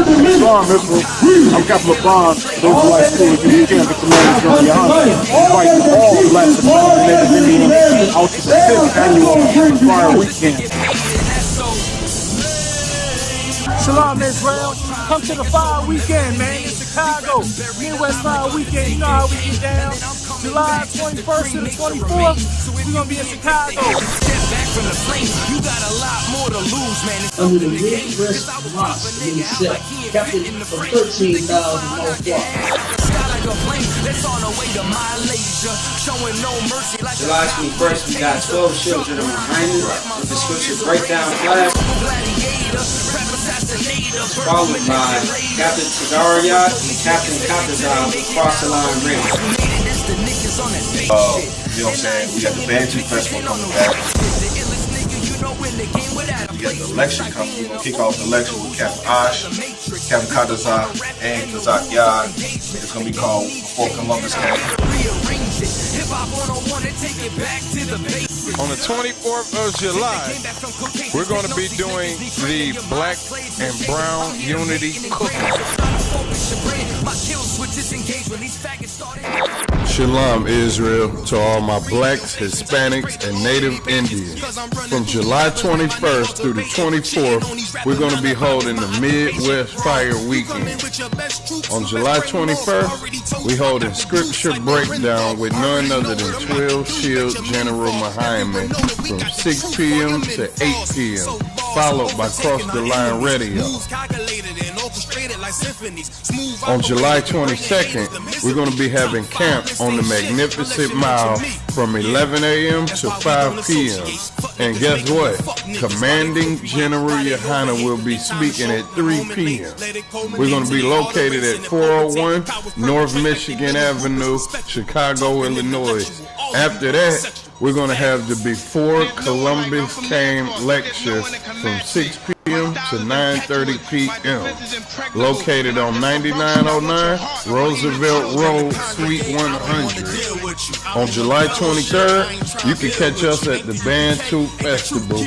Shalom, Israel. I'm Captain LeBron. Those who like school, you can't get the man from your hunt. Inviting all blacks to the Native Indian out to the 5th annual Fire Weekend. Shalom, Israel. Come to the Fire Weekend, man, in Chicago. Midwest Fire Weekend. You know how we get down. July 21st to the 24th, we're going to be in Chicago. Under the Midwest Mosque in itself, captain for 13,000 July 21st, we got 12 children of Muhammad with the scripture breakdown class, followed by Captain Tagarayat and Captain Qadash across the line race. You know what I'm saying? We got the Bantu Festival coming back. We got the election coming. We're going to kick off the election with Captain Ash, Captain Qadash, and Kazak Yad. It's going to be called Before Columbus Came. On the 24th of July, we're going to be doing the Black and Brown Unity Cookout. Shalom, Israel, to all my blacks, Hispanics, and Native Indians. From July 21st through the 24th, we're going to be holding the Midwest Fire Weekend. On July 21st, we hold a scripture breakdown with none other than 12 Shield General Muhammad from 6 p.m. to 8 p.m., followed by Cross the Line Radio. On July 22nd, we're going to be having camp on the Magnificent Mile from 11 a.m. to 5 p.m. And guess what? Commanding General Yohana will be speaking at 3 p.m. We're going to be located at 401 North Michigan Avenue, Chicago, Illinois. After that, we're going to have the Before Columbus Came lecture from 6 p.m. to 9:30 p.m. located on 9909 Roosevelt Road, Suite 100. On July 23rd, you can catch us at the Bantu Festival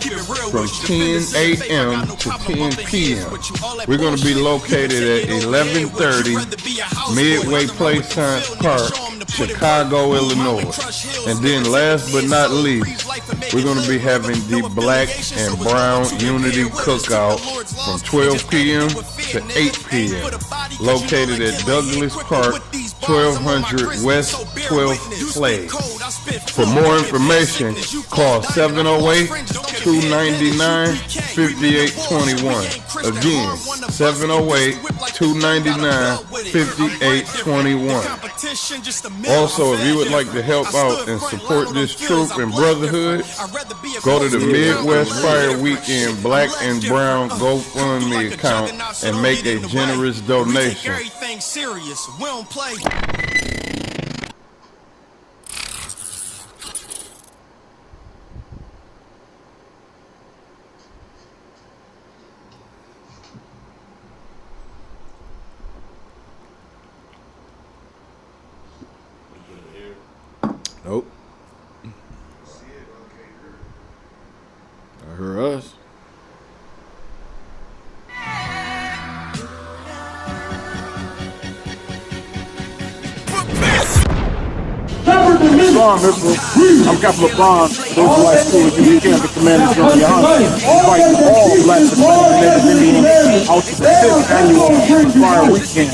from 10 a.m. to 10 p.m. We're going to be located at 1130 Midway Place Science Park, Chicago, Illinois. And then last but not least, we're going to be having the Black and Brown Unity Cookout from 12 p.m. to 8 p.m. located at Douglas Park, 1200 West 12th Place. For more information, call 708-299-5821. Again, 708-299-5821. Also, if you would like to help out and support this troop and brotherhood, go to the Midwest Fire Weekend Black and Brown GoFundMe account and make a generous donation. Nope. I heard us. Shalom, Israel. I'm Captain LeBron. Those who like school, you can't get the man from your hunt. Inviting all blacks to the Native Indian out to the 5th annual Fire Weekend.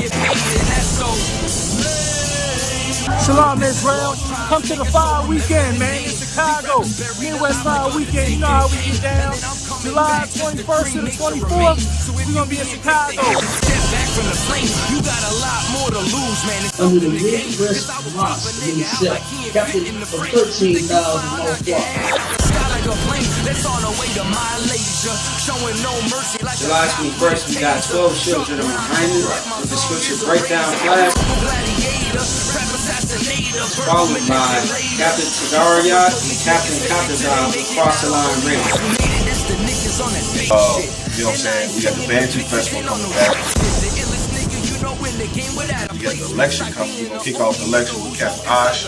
Shalom, Israel. Come to the Fire Weekend, man, in Chicago. Midwest Fire Weekend. You know how we get down. July 21st to the 24th, we're going to be in Chicago. Under the Midwest Mosque in itself, captain for 13,000 July 21st, we got 12 children of Muhammad with the scripture breakdown class, followed by Captain Tagarayat and Captain Qadash across the line race. You know what I'm saying? We got the Bantu Festival coming back. We got the election coming. We're going to kick off the election with Captain Ash.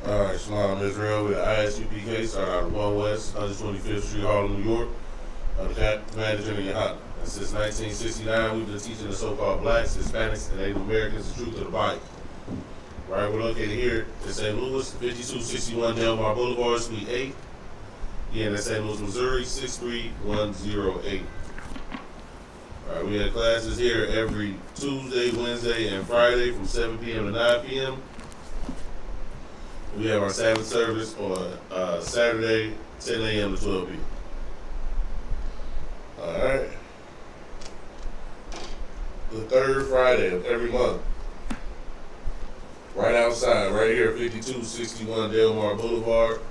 Alright, Shalom Israel with ISUPK, started out of 1 West, 125th Street, Harlem, New York. The Commander General Yohana. And since 1969, we've been teaching the so-called blacks, Hispanics, and Native Americans the truth of the Bible. Right, we're located here in St. Louis, 5261 Delmar Boulevard, Suite 8. Again, that's St. Louis, Missouri, 63108. Alright, we have classes here every Tuesday, Wednesday, and Friday from 7 p.m. to 9 p.m. We have our Sabbath service on Saturday, 10 a.m. to 12 p.m. Alright. The third Friday of every month. Right outside, right here, 5261 Delmar Boulevard.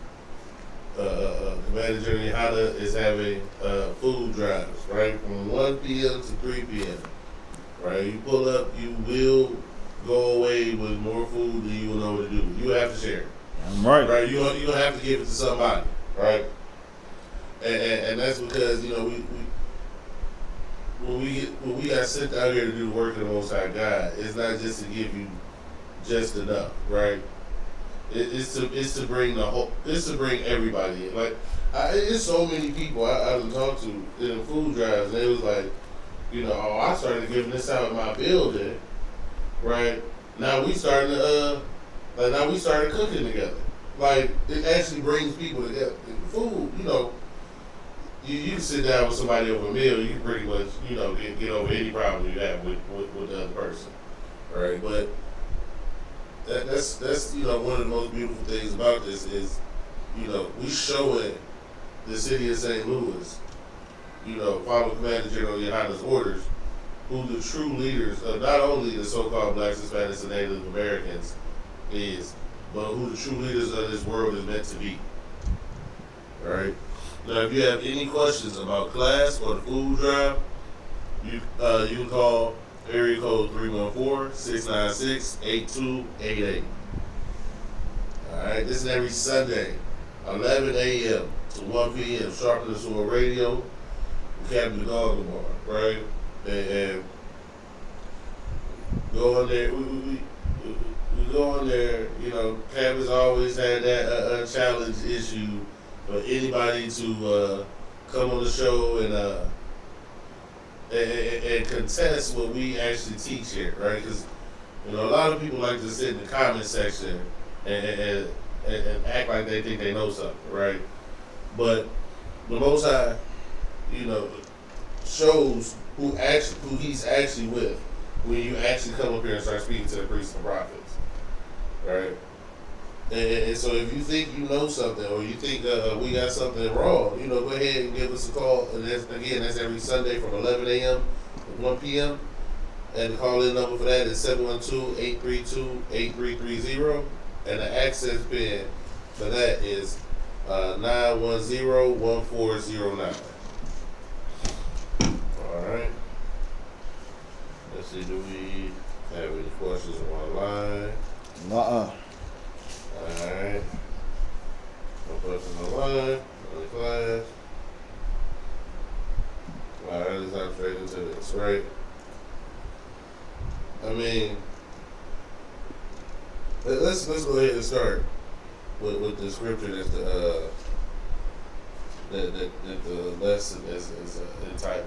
Commander General Yohana is having food drives, right? From 1 p.m. to 3 p.m. Right? You pull up, you will go away with more food than you will know what to do. You have to share it. Right. Right? You don't have to give it to somebody, right? And that's because, you know, when we got sent out here to do the work of the Most High God, it's not just to give you just enough, right? It's to bring the whole. It's to bring everybody in. Like, there's so many people I talked to in the food drives, and they was like, you know, oh, I started giving this out in my building, right? Now we started cooking together. Like, it actually brings people together. Food, you know, you can sit down with somebody over a meal, you can pretty much, you know, get over any problem you have with the other person, right? But that's you know, one of the most beautiful things about this is, you know, we showing the city of St. Louis, you know, follow Commander General Yohana's orders, who the true leaders of not only the so-called blacks, Hispanics, and Native Americans is, but who the true leaders of this world is meant to be. All right. Now, if you have any questions about class or the food drive, you can call area code 314-696-8288. All right. This is every Sunday, 11 a.m. to 1 p.m. Sharpen the Sword Radio, Captain the Dog tomorrow, right? And go in there. We go in there. You know, Cap has always had that challenge issue for anybody to come on the show and contest what we actually teach here, right? Because, you know, a lot of people like to sit in the comment section and act like they think they know something, right? But the Most High, you know, shows who he's actually with when you actually come up here and start speaking to the priests and prophets, right? And so if you think you know something or you think we got something wrong, you know, go ahead and give us a call. And that's every Sunday from 11 a.m. to 1 p.m. And the call-in number for that is 712-832-8330. And the access pin for that is 910-1409. All right. Let's see, do we have any questions online? Alright. No questions online. No class. Alright, let's hop straight into this, right? I mean, let's let's go ahead and start with the scripture that's that the lesson is entitled.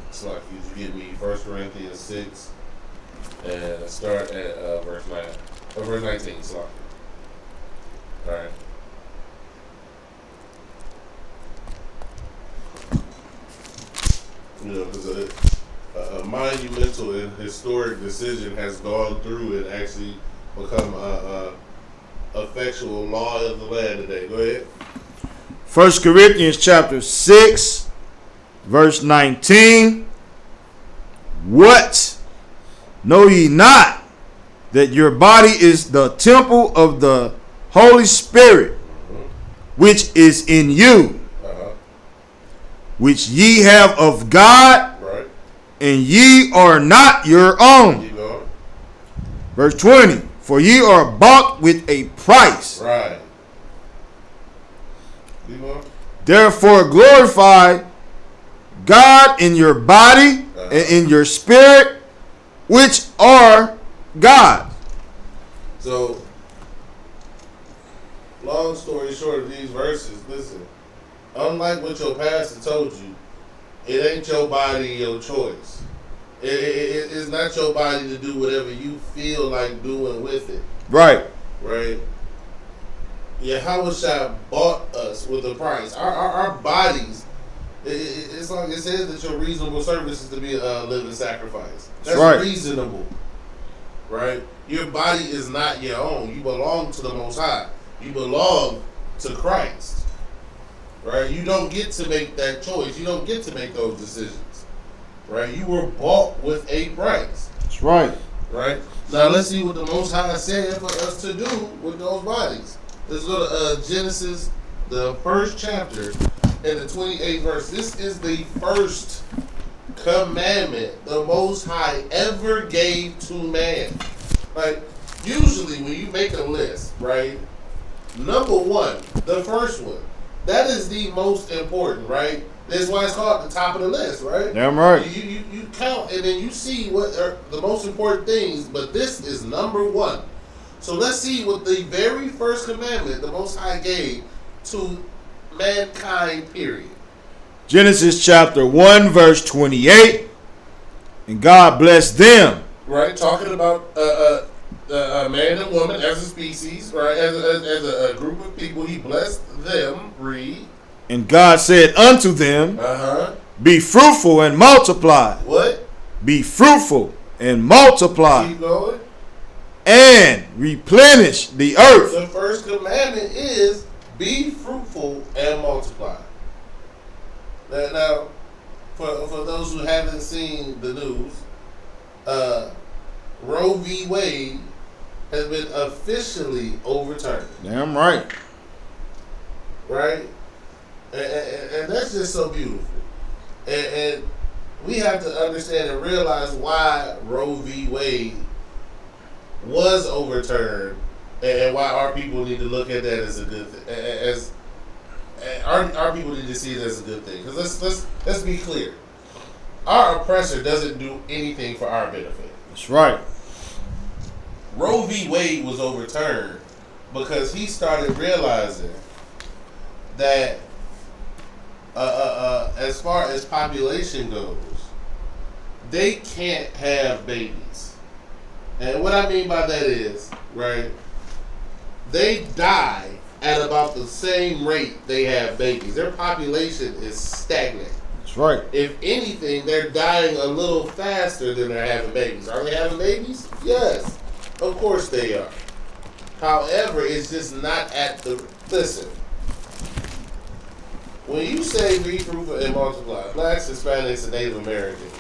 It's like you give me 1 Corinthians 6 and start at verse 9 or verse 19. It's like, all right. You know, because a monumental and historic decision has gone through and actually become a effectual law of the land today. Go ahead. 1 Corinthians chapter 6, verse 19. What? Know ye not that your body is the temple of the Holy Spirit, which is in you, which ye have of God, Right. and ye are not your own. Keep going. Verse 20. For ye are bought with a price. Right. Keep going. Therefore glorify God in your body and in your spirit, which are God. So, long story short of these verses, listen, unlike what your pastor told you, it ain't your body, your choice. It's not your body to do whatever you feel like doing with it. Right. Right? Yahushua bought us with a price. Our bodies, it's like it says that your reasonable service is to be a living sacrifice. That's right. Reasonable. Right? Your body is not your own. You belong to the Most High. You belong to Christ. Right? You don't get to make that choice. You don't get to make those decisions. Right? You were bought with a price. That's right. Right? Now let's see what the Most High said for us to do with those bodies. Let's go to Genesis, the first chapter, and the 28th verse. This is the first commandment the Most High ever gave to man. Like, usually when you make a list, right? Number one, the first one, that is the most important, right? That's why it's called the top of the list, right? Damn right. You count and then you see what are the most important things, but this is number one. So let's see what the very first commandment the Most High gave to mankind, period. Genesis chapter 1, verse 28. And God blessed them. Right, talking about a man and woman as a species, right? As a group of people, he blessed them. Read. And God said unto them, be fruitful and multiply. What? Be fruitful and multiply. Keep going. And replenish the earth. The first commandment is be fruitful and multiply. Now, for those who haven't seen the news, Roe v. Wade has been officially overturned. Damn right. Right? And that's just so beautiful. And we have to understand and realize why Roe v. Wade was overturned and why our people need to look at that as a good thing. Our people need to see it as a good thing. Because let's be clear. Our oppressor doesn't do anything for our benefit. That's right. Roe v. Wade was overturned because he started realizing that as far as population goes, they can't have babies. And what I mean by that is, right, they die at about the same rate they have babies. Their population is stagnant. That's right. If anything, they're dying a little faster than they're having babies. Are they having babies? Yes. Of course they are. However, it's just not at the... Listen. When you say be fruitful and multiply, blacks, Hispanics, and Native Americans,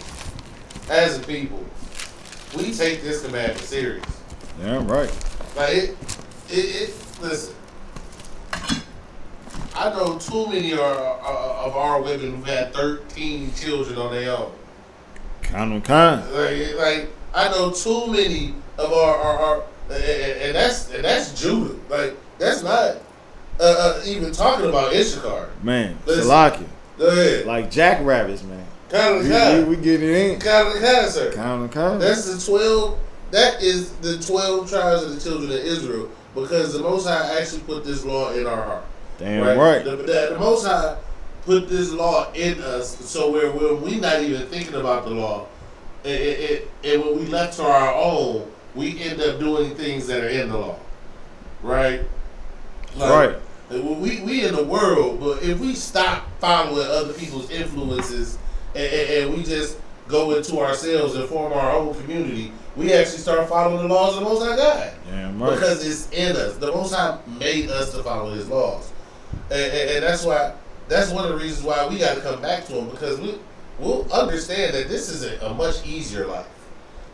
as a people, we take this commandment serious. Damn right. Like, listen. I know too many of our women who've had 13 children on their own. Count them kind. Like I know too many of our and that's Judah. Like that's not even talking about Issachar. Man, Listen, Salakia. Go ahead. Like jackrabbits, man. Count of the kind. We get it in. Count of the kind, sir. Count them kind. That's the 12 that is the 12 tribes of the children of Israel, because the Most High actually put this law in our heart. Damn right. The Most High put this law in us, so when we not even thinking about the law, and when we left to our own, we end up doing things that are in the law, right? Right. We in the world, but if we stop following other people's influences and we just go into ourselves and form our own community, we actually start following the laws of the Most High God. Damn right. Because it's in us. The Most High made us to follow His laws, and that's why. That's one of the reasons why we got to come back to Him, because we'll understand that this is a much easier life,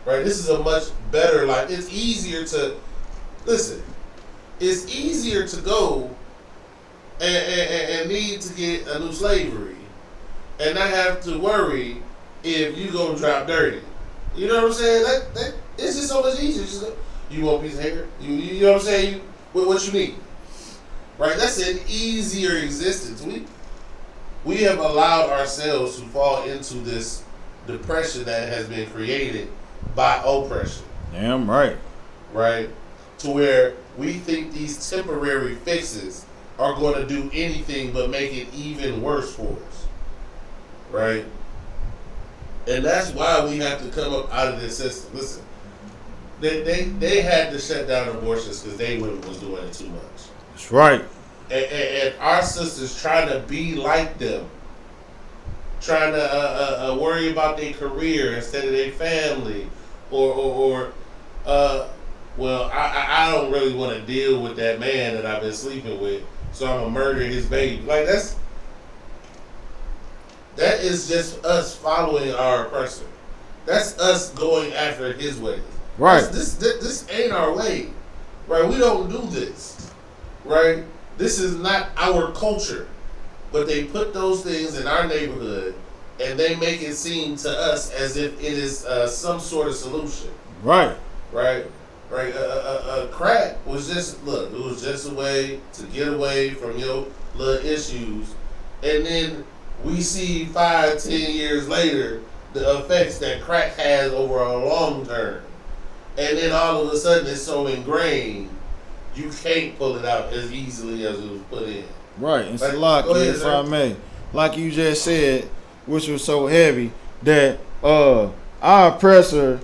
right? This is a much better life. It's easier to listen. It's easier to go and need to get a new slavery and not have to worry if you gonna drop dirty. You know what I'm saying? That it's just so much easier. Just go, you want a piece of hair? You know what I'm saying? What you need? Right? That's an easier existence. We have allowed ourselves to fall into this depression that has been created by oppression. Damn right. Right? To where we think these temporary fixes are going to do anything but make it even worse for us. Right? And that's why we have to come up out of this system. Listen, they had to shut down abortions because they was doing it too much. That's right. And our sisters trying to be like them, trying to worry about their career instead of their family, or I don't really want to deal with that man that I've been sleeping with, so I'm gonna murder his baby. Like that is just us following our oppressor. That's us going after his ways. Right. This ain't our way. Right. We don't do this. Right. This is not our culture, but they put those things in our neighborhood, and they make it seem to us as if it is some sort of solution. Right. Right. Right. Crack was just it was just a way to get away from your little issues, and then we see 5-10 years later the effects that crack has over a long term, and then all of a sudden it's so ingrained. You can't pull it out as easily as it was put in. Right. And Salaki, if I may, like you just said, which was so heavy, that our oppressor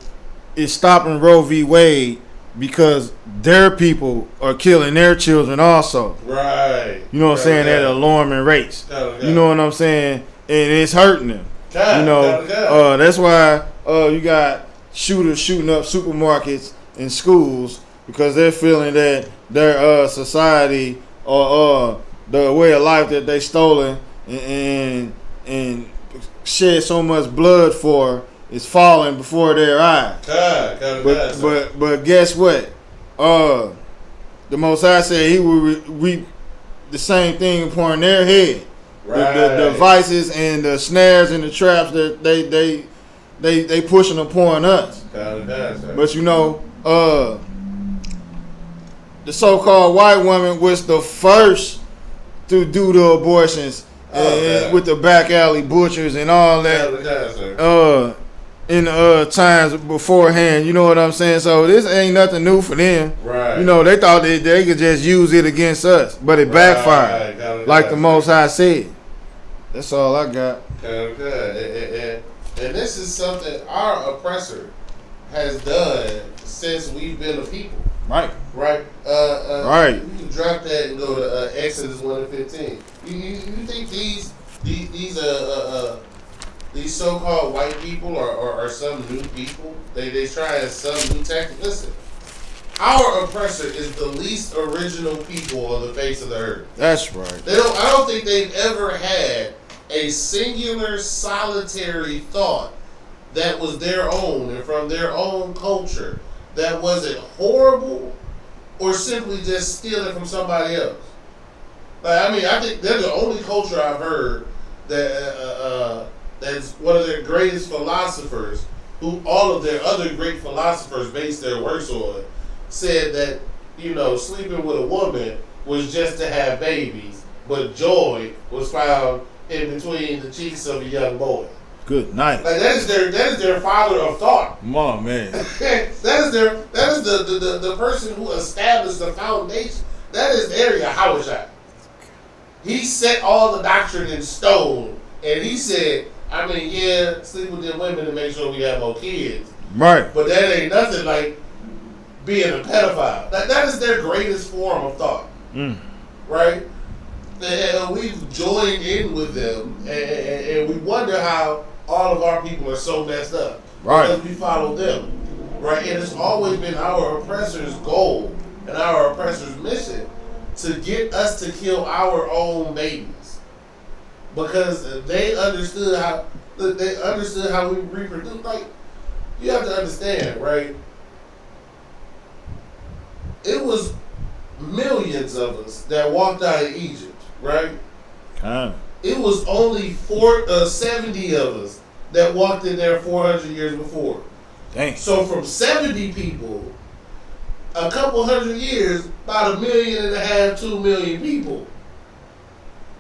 is stopping Roe v. Wade because their people are killing their children also. Right. You know what I'm saying? At alarming rates. You know what I'm saying? And it's hurting them. That's why you got shooters shooting up supermarkets and schools, because they're feeling that their society or the way of life that they stolen and shed so much blood for is falling before their eyes. But guess what? The Most High said He will reap the same thing upon their head. Right. The vices and the snares and the traps that they pushing upon us. But you know, the so-called white woman was the first to do the abortions with the back alley butchers and all that in times beforehand. You know what I'm saying? So this ain't nothing new for them. Right. You know, they thought they could just use it against us, but it backfired, like the Most High said. That's all I got. And this is something our oppressor has done since we've been a people. Right. Right. Right. You can drop that and go to Exodus 1:15. You think these so-called white people are some new people? They try some new tactic. Listen, our oppressor is the least original people on the face of the earth. That's right. I don't think they've ever had a singular, solitary thought that was their own and from their own culture that wasn't horrible or simply just stealing from somebody else. Like, I mean, I think they're the only culture I've heard that that's one of their greatest philosophers, who all of their other great philosophers based their works on, said that, you know, sleeping with a woman was just to have babies, but joy was found in between the cheeks of a young boy. Good night. Like that is their father of thought. Come on, man. that is the person who established the foundation. That is their Yahweh. He set all the doctrine in stone, and he said, I mean, yeah, sleep with them women to make sure we have more kids. Right. But that ain't nothing like being a pedophile. That is their greatest form of thought. Right? And we've joined in with them, and we wonder how all of our people are so messed up. Right. Because we follow them. Right? And it's always been our oppressor's goal and our oppressor's mission to get us to kill our own babies. Because they understood how we reproduce. Like, you have to understand, right? It was millions of us that walked out of Egypt, right? It was only 70 of us that walked in there 400 years before. Dang. So from 70 people, a couple hundred years, about 1.5 million, 2 million people.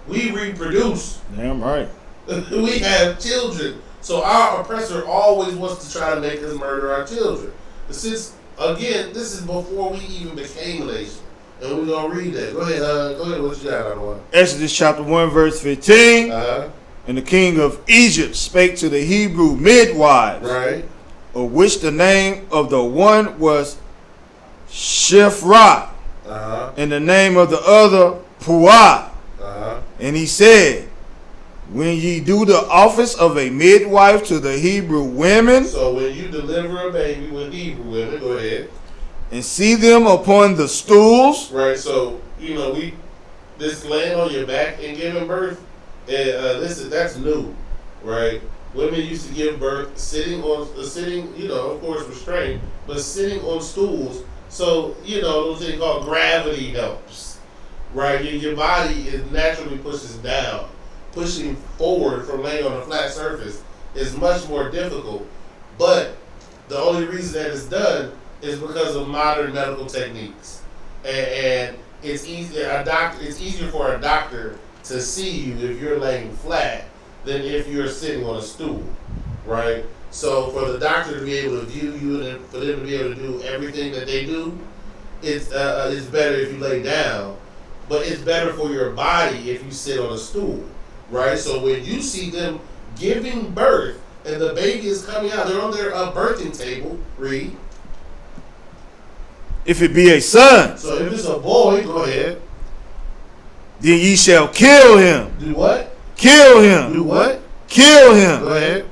We reproduce. Damn right. We have children. So our oppressor always wants to try to make us murder our children. But since, again, this is before we even became a nation. And we're going to read that. Go ahead, what you got, Lashawan? Exodus chapter 1, verse 15. And the king of Egypt spake to the Hebrew midwives, right, of which the name of the one was Shiphrah, and the name of the other Puah. And he said, when ye do the office of a midwife to the Hebrew women, so when you deliver a baby with Hebrew women, go ahead, and see them upon the stools, right? So this laying on your back and giving birth, that's new, right? Women used to give birth sitting, of course restrained, but sitting on stools. So those thing called gravity helps, right? Your body is naturally pushes down. Pushing forward from laying on a flat surface is much more difficult. But the only reason that it's done is because of modern medical techniques, and it's easier for a doctor to see you if you're laying flat than if you're sitting on a stool, right? So for the doctor to be able to view you and for them to be able to do everything that they do, it's better if you lay down, but it's better for your body if you sit on a stool, right? So when you see them giving birth and the baby is coming out, they're on their birthing table, read. If it be a son, so if it's a boy, go ahead. Then ye shall kill him. Do what? Kill him. Do what? Kill him. Go ahead.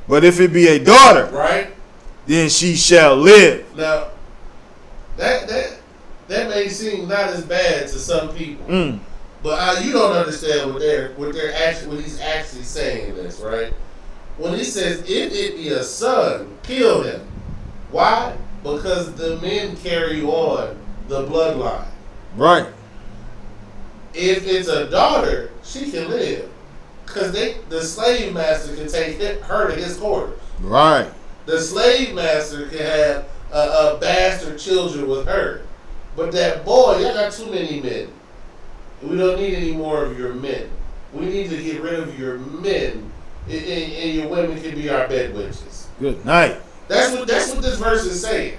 But if it be a daughter, right, then she shall live. Now, that may seem not as bad to some people, but you don't understand what he's actually saying this, right? When he says, if it be a son, kill him. Why? Because the men carry on the bloodline. Right. If it's a daughter, she can live. Because the slave master can take her to his quarters. Right. The slave master can have a bastard children with her. But that boy, y'all got too many men. We don't need any more of your men. We need to get rid of your men, and your women can be our bed witches. Good night. That's what this verse is saying.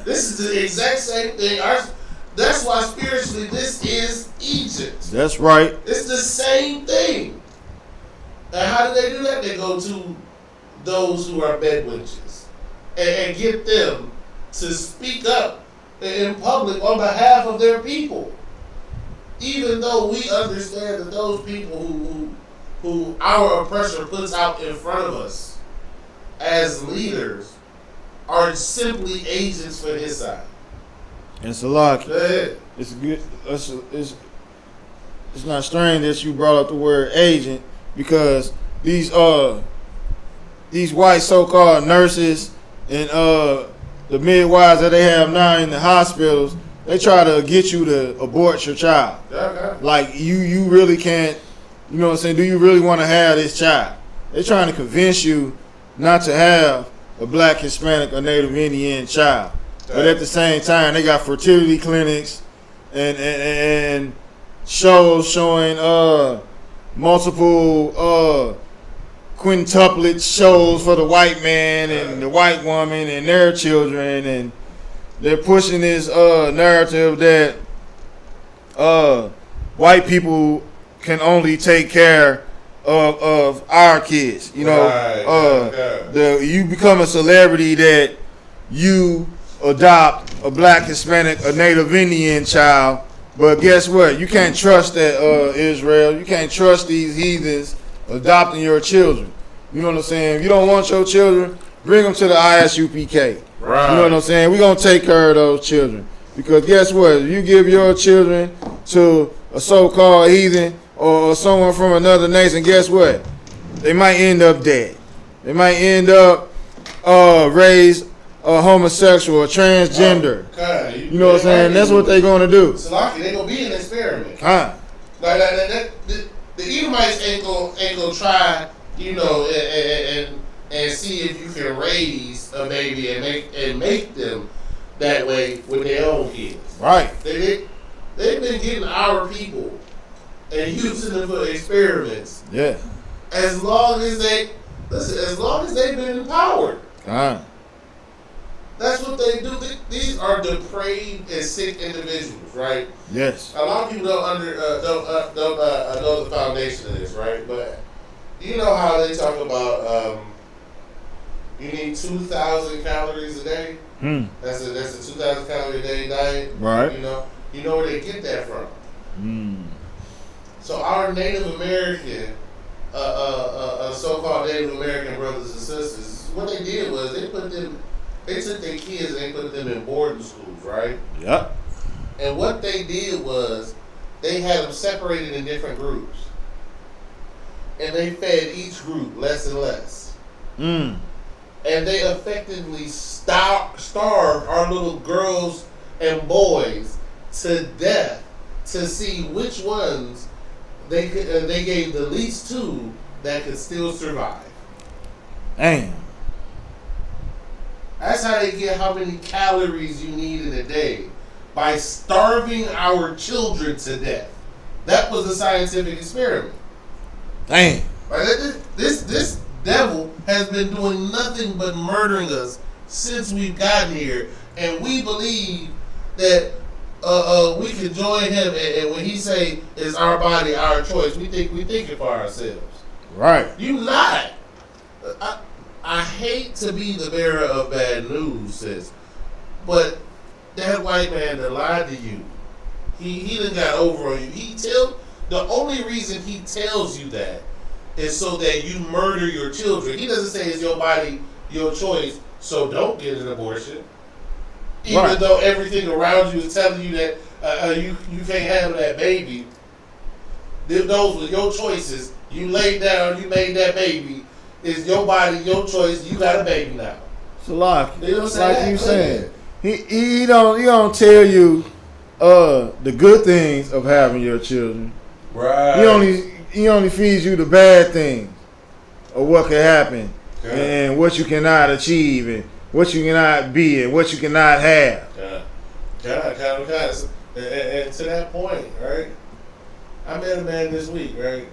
This is the exact same thing. That's why spiritually this is Egypt. That's right. It's the same thing. And how do they do that? They go to those who are bed witches and get them to speak up in public on behalf of their people. Even though we understand that those people who our oppressor puts out in front of us as leaders are simply agents for his side. And Salaki, it's good. It's not strange that you brought up the word agent, because these white so-called nurses and the midwives that they have now in the hospitals, they try to get you to abort your child. Like you really can't. You know what I'm saying? Do you really want to have this child? They're trying to convince you not to have a black, Hispanic, or Native Indian child. But at the same time, they got fertility clinics and shows showing multiple quintuplet shows for the white man and the white woman and their children, and they're pushing this narrative that white people can only take care of our kids. You know, you become a celebrity that you adopt a black, Hispanic, a Native Indian child, but guess what? You can't trust that Israel. You can't trust these heathens adopting your children. You know what I'm saying? If you don't want your children, bring them to the ISUPK. Right. You know what I'm saying? We're going to take care of those children. Because guess what? If you give your children to a so-called heathen or someone from another nation, guess what? They might end up dead. They might end up raised a homosexual, a transgender. You know what I'm saying? That's what they're going to do. Salaki, they're going to be an experiment. Like the Edomites ain't gonna try, you know, and see if you can raise a baby and make them that way with their own kids. Right. They've been getting our people and using them for experiments. Yeah. As long as they've been empowered. That's what they do. These are depraved and sick individuals, right? Yes. A lot of people don't know the foundation of this, right? But you know how they talk about you need 2,000 calories a day. That's a 2,000 calorie a day diet. Right. You know where they get that from. So our Native American, so-called Native American brothers and sisters, what they did was they took their kids and they put them in boarding schools, right? Yep. And what they did was they had them separated in different groups. And they fed each group less and less. And they effectively starved our little girls and boys to death to see which ones they gave the least to that could still survive. Damn. That's how they get how many calories you need in a day, by starving our children to death. That was a scientific experiment. Damn. This devil has been doing nothing but murdering us since we've gotten here, and we believe that we can join him. And when he say it's our body, our choice, we think it for ourselves. Right. You not. I hate to be the bearer of bad news, sis, but that white man that lied to you, he done got over on you. The only reason he tells you that is so that you murder your children. He doesn't say it's your body, your choice, so don't get an abortion. Even though everything around you is telling you that you can't handle that baby. Those were your choices. You laid down, you made that baby. It's your body, your choice. You got a baby now. So like you saying, he don't tell you the good things of having your children. Right. He only feeds you the bad things of what can happen and what you cannot achieve and what you cannot be and what you cannot have. And to that point, right? I met a man this week, right?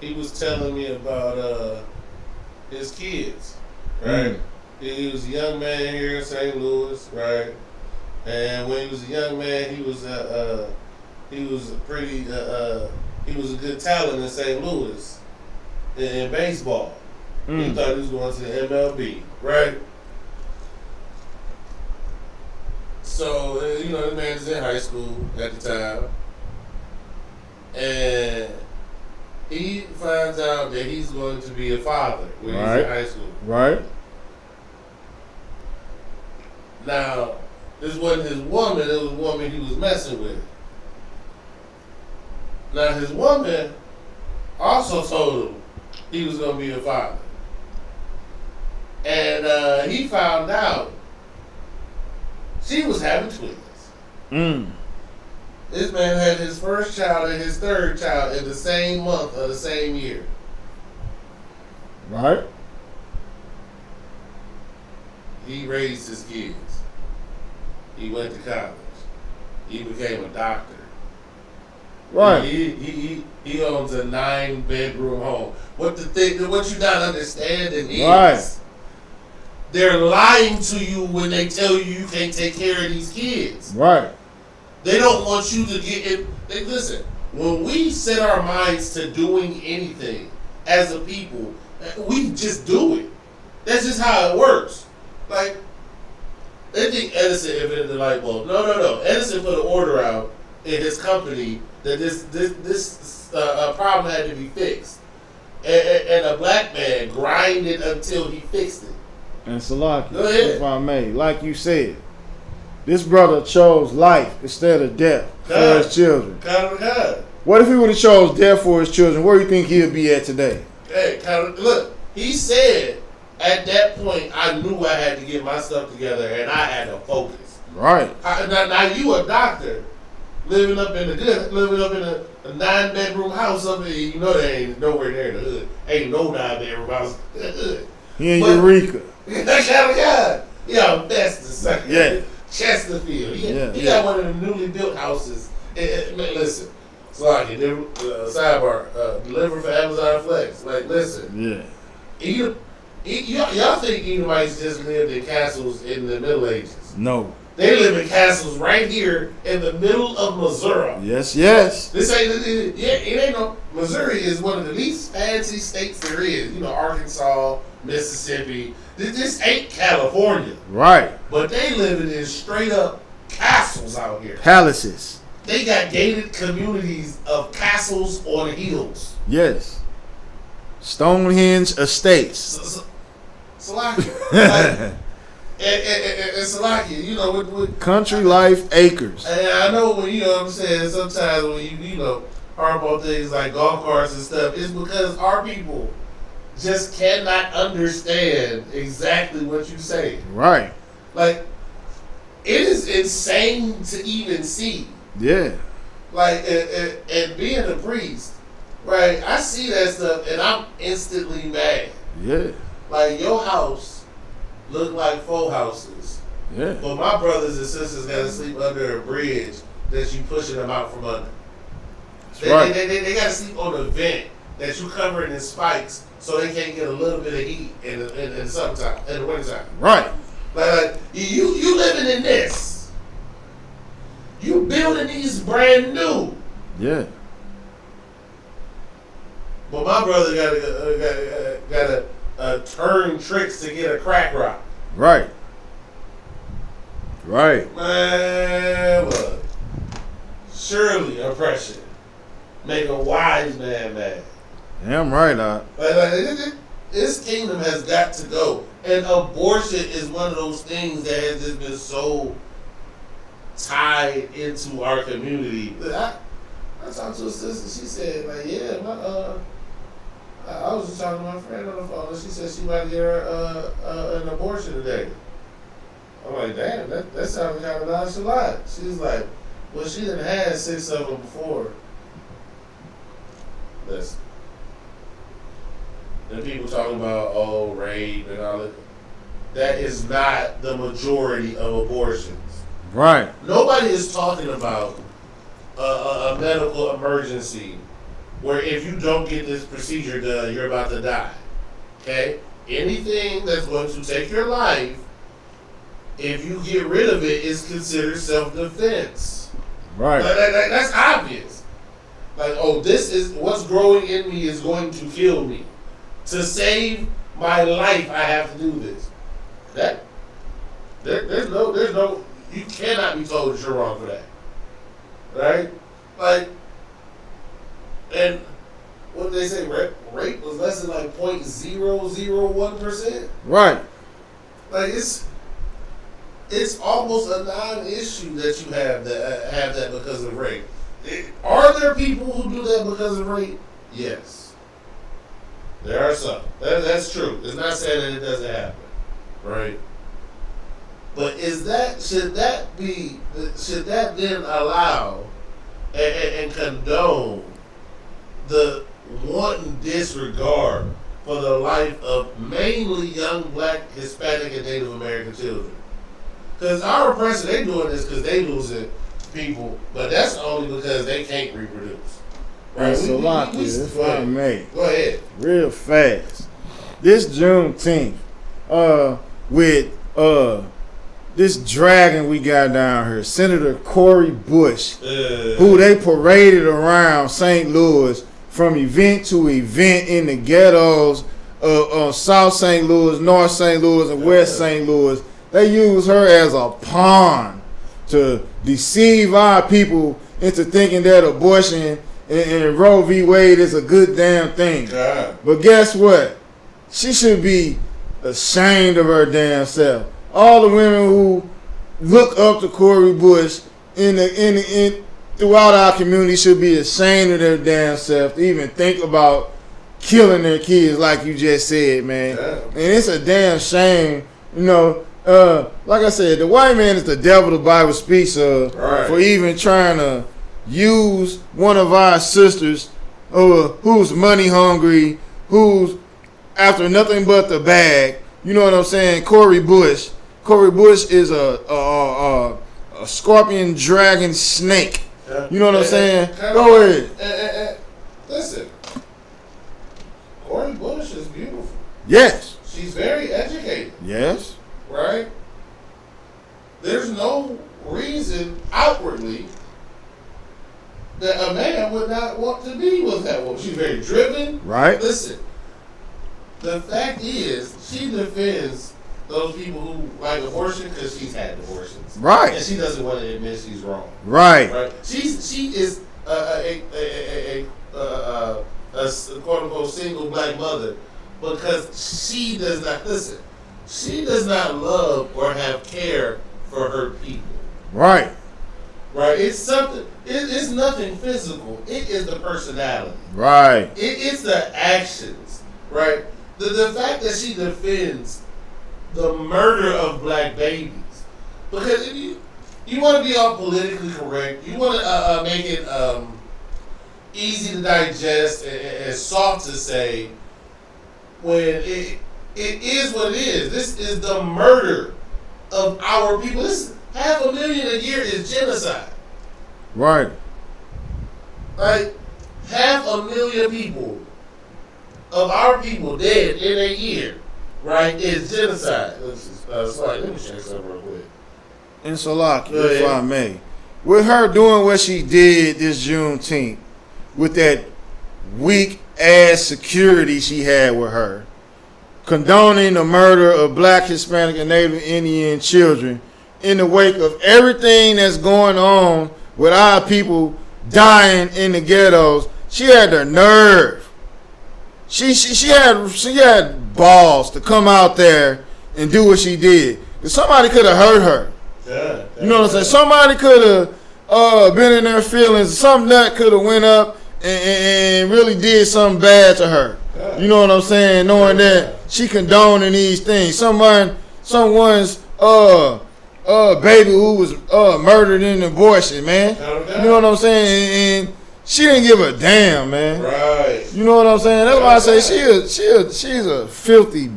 He was telling me about his kids, right? He was a young man here in St. Louis, right? And when he was a young man, he was a good talent in St. Louis in baseball. He thought he was going to the MLB, right? So, the man was in high school at the time. And he finds out that he's going to be a father when he's in high school. Right. Now, this wasn't his woman, it was a woman he was messing with. Now, his woman also told him he was going to be a father. And he found out she was having twins. This man had his first child and his third child in the same month of the same year. Right. He raised his kids. He went to college. He became a doctor. Right. He owns a 9-bedroom home. What you not understanding is Right. they're lying to you when they tell you can't take care of these kids. Right. They don't want you to get in. Listen, when we set our minds to doing anything as a people, we just do it. That's just how it works. Like, they think Edison invented the light bulb. No. Edison put an order out in his company that this problem had to be fixed. And a black man grinded until he fixed it. And Salaki, if I may, like you said, this brother chose life instead of death for his children. What if he would have chose death for his children? Where do you think he'd be at today? Hey, look, he said at that point I knew I had to get my stuff together and I had to focus. Right. Now you a doctor living up in a 9-bedroom house up in, you know, there ain't nowhere near the hood. Ain't no 9-bedroom house in the hood. He in Eureka. That kind of guy. Yeah, Festus. Yeah. Chesterfield. He got one of them newly built houses. Man, listen, Sloggy, sidebar, deliver for Amazon Flex. Like, listen. Yeah. Y'all think Edomites just lived in castles in the Middle Ages? No. They live in castles right here in the middle of Missouri. Yes. This ain't, it ain't no. Missouri is one of the least fancy states there is. You know, Arkansas, Mississippi. This ain't California. Right. But they living in straight up castles out here. Palaces. They got gated communities of castles on hills. Yes. Stonehenge estates. Salaki. And Salaki, you know, with country life acres. And I know when, you know what I'm saying, sometimes when you know, harp on things like golf carts and stuff, it's because our people just cannot understand exactly what you say. Right. Like, it is insane to even see. Yeah. Like, and being a priest, right, I see that stuff and I'm instantly mad. Yeah. Like, your house look like 4 houses. Yeah. But my brothers and sisters got to sleep under a bridge that you pushing them out from under. They got to sleep on a vent that you covering in spikes so they can't get a little bit of heat in the summertime, in the wintertime. Right. Like you living in this. You building these brand new. Yeah. But my brother got to turn tricks to get a crack rock. Right. Right. Man, look. Surely oppression make a wise man mad. Damn right, Doc. This kingdom has got to go. And abortion is one of those things that has just been so tied into our community. I talked to a sister, she said, like, yeah, I was just talking to my friend on the phone, and she said she might get her an abortion today. I'm like, damn, that sounds kind of nonchalant. She's like, well, she done had 6 of them before. Listen. And people talking about, oh, rape and all that. That is not the majority of abortions. Right. Nobody is talking about a medical emergency where if you don't get this procedure done, you're about to die. Okay? Anything that's going to take your life, if you get rid of it, is considered self-defense. Right. That's obvious. Like, oh, this is what's growing in me is going to kill me. To save my life, I have to do this. There's no, you cannot be told that you're wrong for that. Right? Like, and what did they say? Rape was less than like 0.001%. Right. Like it's almost a non-issue that you have that because of rape. Are there people who do that because of rape? Yes. There are some. That's true. It's not saying that it doesn't happen. Right? But should that then allow and condone the wanton disregard for the life of mainly young black, Hispanic, and Native American children? Because our oppressors, they doing this because they losing people, but that's only because they can't reproduce. Right? So lock this, if I may. Go ahead. Real fast. This Juneteenth, with this dragon we got down here, Senator Cori Bush, who they paraded around St. Louis from event to event in the ghettos of South St. Louis, North St. Louis, and West St. Louis. They use her as a pawn to deceive our people into thinking that abortion and Roe v. Wade is a good damn thing. But guess what? She should be ashamed of her damn self. All the women who look up to Cori Bush throughout our community should be ashamed of their damn self to even think about killing their kids, like you just said, man. And it's a damn shame, you know. Like I said, the white man is the devil the Bible speaks of, for even trying to use one of our sisters who's money hungry, who's after nothing but the bag. You know what I'm saying? Cori Bush. Cori Bush is a scorpion, dragon, snake. You know what I'm saying? Go ahead. Listen, Cori Bush is beautiful. Yes. She's very educated. Yes. Right? There's no reason outwardly that a man would not want to be with that woman. She's very driven. Right. Listen, the fact is, she defends those people who like abortion because she's had abortions. Right. And she doesn't want to admit she's wrong. Right. Right. She is a quote unquote single black mother because she does not listen. She does not love or have care for her people. Right. Right. It's something. It's nothing physical. It is the personality. Right. It's the actions. Right. The fact that she defends the murder of black babies, because if you want to be all politically correct, you want to make it easy to digest and soft to say, when it is what it is. This is the murder of our people. This 500,000 a year is genocide. Right. Like 500,000 people of our people dead in a year, right, is genocide. Sorry, let me check something real quick. And Salaki, if I may, with her doing what she did this Juneteenth, with that weak ass security she had with her, condoning the murder of black, Hispanic, and Native Indian children in the wake of everything that's going on with our people dying in the ghettos, she had the nerve. She had balls to come out there and do what she did. Because somebody could have hurt her. You know what I'm saying? Somebody could have been in their feelings. Some nut could have went up and really did something bad to her. You know what I'm saying? Knowing that she condoning these things. Someone's baby who was murdered in an abortion, man. You know what I'm saying? And she didn't give a damn, man. Right. You know what I'm saying? That's why I say she's a filthy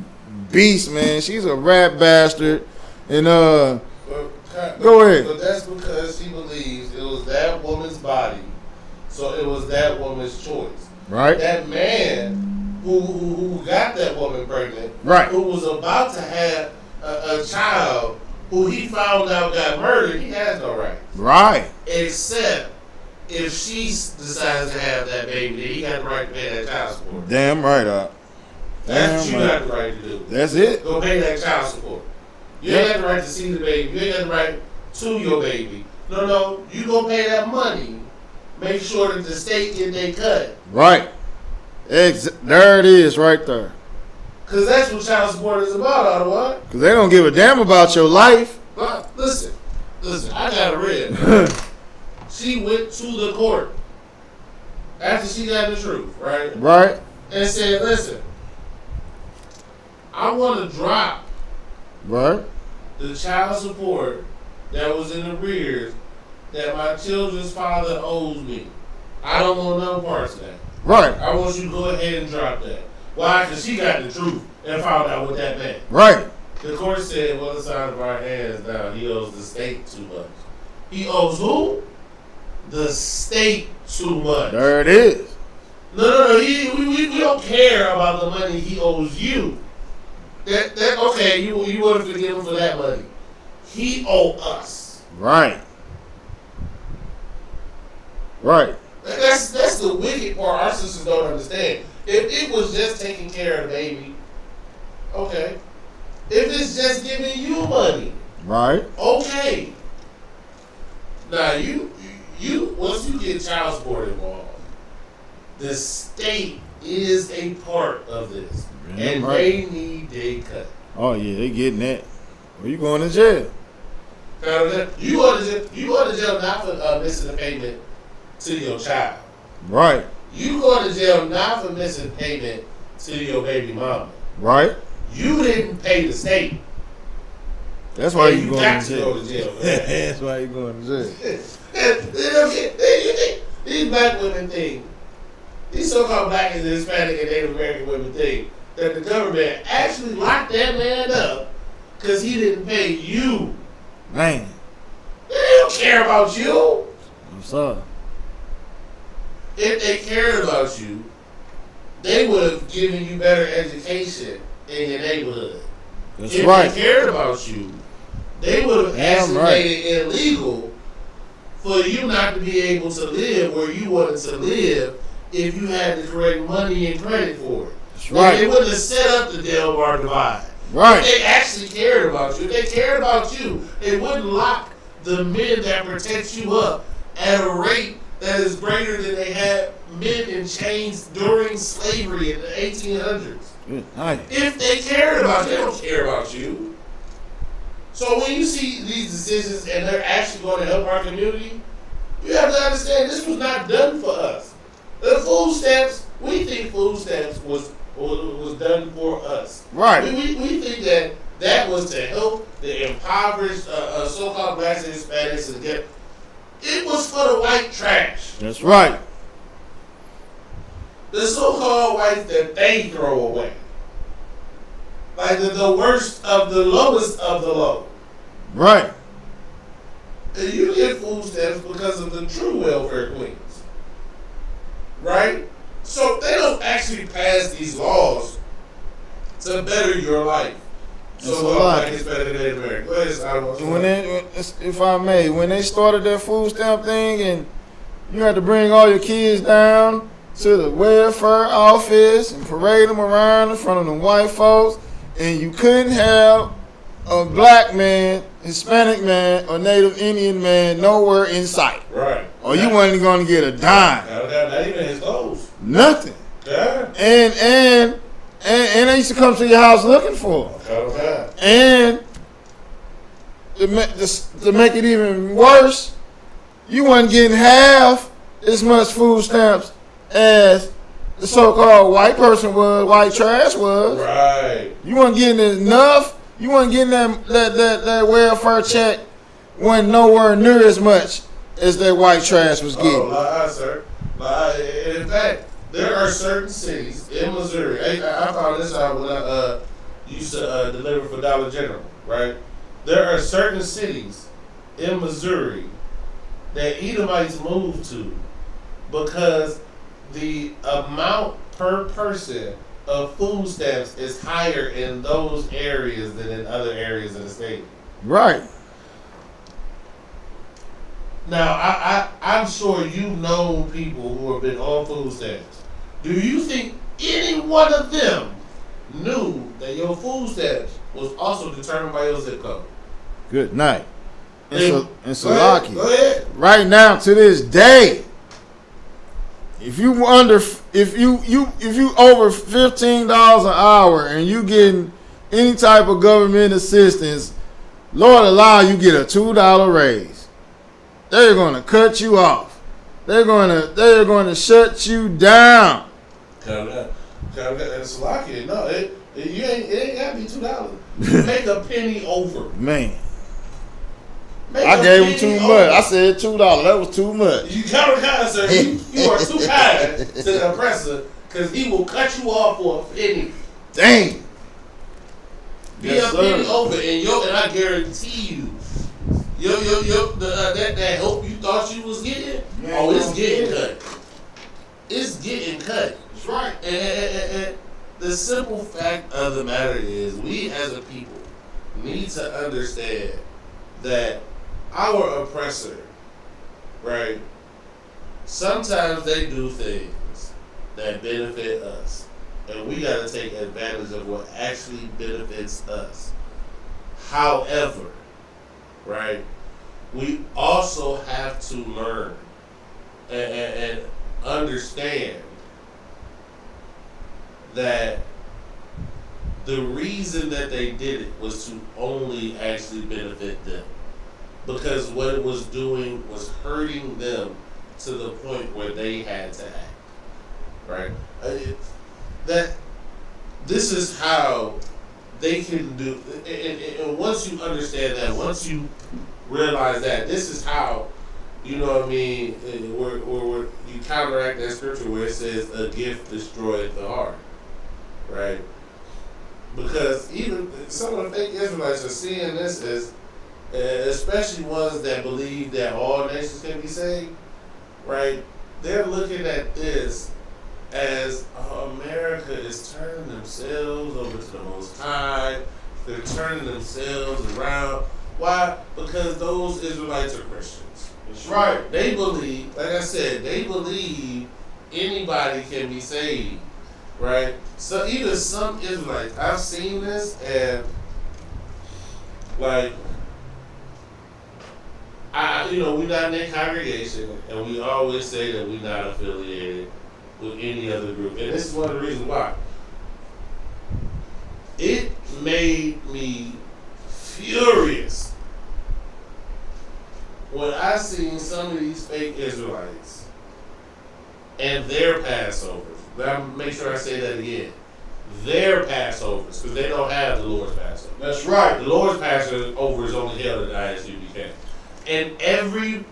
beast, man. She's a rat bastard. And go ahead. But that's because she believes it was that woman's body, so it was that woman's choice. Right. That man who got that woman pregnant, right, who was about to have a child who he found out got murdered, he has no right. Right. Except if she decides to have that baby, then he got the right to pay that child support. Damn right, That's what you got the right to do. That's it. Go pay that child support. You ain't got the right to see the baby. You ain't got the right to your baby. No, you gonna pay that money. Make sure that the state get their cut. Right. There it is, right there. Cause that's what child support is about, Ottawa. Cause they don't give a damn about your life. But listen, I got it read. She went to the court after she got the truth, right? Right. And said, listen, I want to drop the child support that was in arrears that my children's father owes me. I don't want no parts of that. Right. I want you to go ahead and drop that. Why? Because she got the truth and found out what that meant. Right. The court said, well, it's out of our hands now. He owes the state too much. He owes who? The state too much. There it is. No. We don't care about the money he owes you. That okay, you want to forgive him for that money. He owe us. Right. That's the wicked part our sisters don't understand. If it was just taking care of the baby, okay. If it's just giving you money, right, okay. Now you once you get child support involved, the state is a part of this, and they need a cut. Oh yeah, they getting that. Well, you going to jail? You go to jail not for missing a payment to your child. Right. You go to jail not for missing payment to your baby mama. Right. You didn't pay the state. That's why you going to jail. Go to jail. That's why you going to jail. These black women think, these so-called black and Hispanic and Native American women think that the government actually locked that man up because he didn't pay you. Man. They don't care about you. What's up? If they cared about you, they would have given you better education in your neighborhood. That's if right. they cared about you, they would have actually made it illegal for you not to be able to live where you wanted to live if you had the correct money and credit for it. That's right. They wouldn't have set up the Delmar divide. Right. If they actually cared about you, if they cared about you, they wouldn't lock the men that protect you up at a rate that is greater than they had men in chains during slavery in the 1800s. If they cared about you, they don't care about you. So when you see these decisions and they're actually going to help our community, you have to understand this was not done for us. The food stamps, we think food stamps was done for us. Right. We think that was to help the impoverished so-called blacks and Hispanics to get. It was for the white trash. That's right. The so-called whites that they throw away. Like the worst of the lowest of the low. Right. And you get food stamps because of the true welfare queens. Right? So they don't actually pass these laws to better your life. So black is better than Native American. If I may, when they started that food stamp thing and you had to bring all your kids down to the welfare office and parade them around in front of the white folks, and you couldn't have a black man, Hispanic man, or Native Indian man nowhere in sight. Right. Or you wasn't going to get a dime. Not even his clothes. Nothing. Yeah. And they used to come to your house looking for them. Okay. And to make it even worse, you wasn't getting half as much food stamps as the so-called white person was, white trash was. Right. You wasn't getting enough. You wasn't getting that welfare check wasn't nowhere near as much as that white trash was getting. Oh, lie, sir. Lie. In fact, there are certain cities in Missouri. I found this out when I used to deliver for Dollar General, right? There are certain cities in Missouri that Edomites move to because the amount per person of food stamps is higher in those areas than in other areas of the state. Right. Now, I'm sure you know people who have been on food stamps. Do you think any one of them knew that your food stamps was also determined by your zip code? Good night. And Salaki. Go ahead. Right now, to this day, if you over $15 an hour and you getting any type of government assistance, Lord allow you get a $2 raise. They're gonna cut you off. They're gonna shut you down. Salaki, no, it ain't gotta be $2. Make a penny over. Man. I gave him too much. I said $2. That was too much. You kind, sir. You are too kind to the oppressor because he will cut you off for a penny. Dang. Be a penny over, and I guarantee you, That help you thought you was getting, it's getting cut. It's getting cut. That's right. And the simple fact of the matter is, we as a people need to understand that our oppressor, right, sometimes they do things that benefit us. And we got to take advantage of what actually benefits us. However, right, we also have to learn and understand that the reason that they did it was to only actually benefit them. Because what it was doing was hurting them to the point where they had to act. Right? This is how they can do, and once you understand that, once you realize that, this is how, you know what I mean, where you counteract that scripture where it says, a gift destroyeth the heart. Right? Because even some of the fake Israelites are seeing this as, especially ones that believe that all nations can be saved, right? They're looking at this as America is turning themselves over to the Most High. They're turning themselves around. Why? Because those Israelites are Christians. That's right. They believe, like I said, they believe anybody can be saved, right? So even some Israelites, I've seen this, and like, we're not in that congregation, and we always say that we're not affiliated with any other group. And this is one of the reasons why. It made me furious when I seen some of these fake Israelites and their Passovers. Now, make sure I say that again. Their Passovers, because they don't have the Lord's Passover. That's right. The Lord's Passover is only held at ISUPK. And every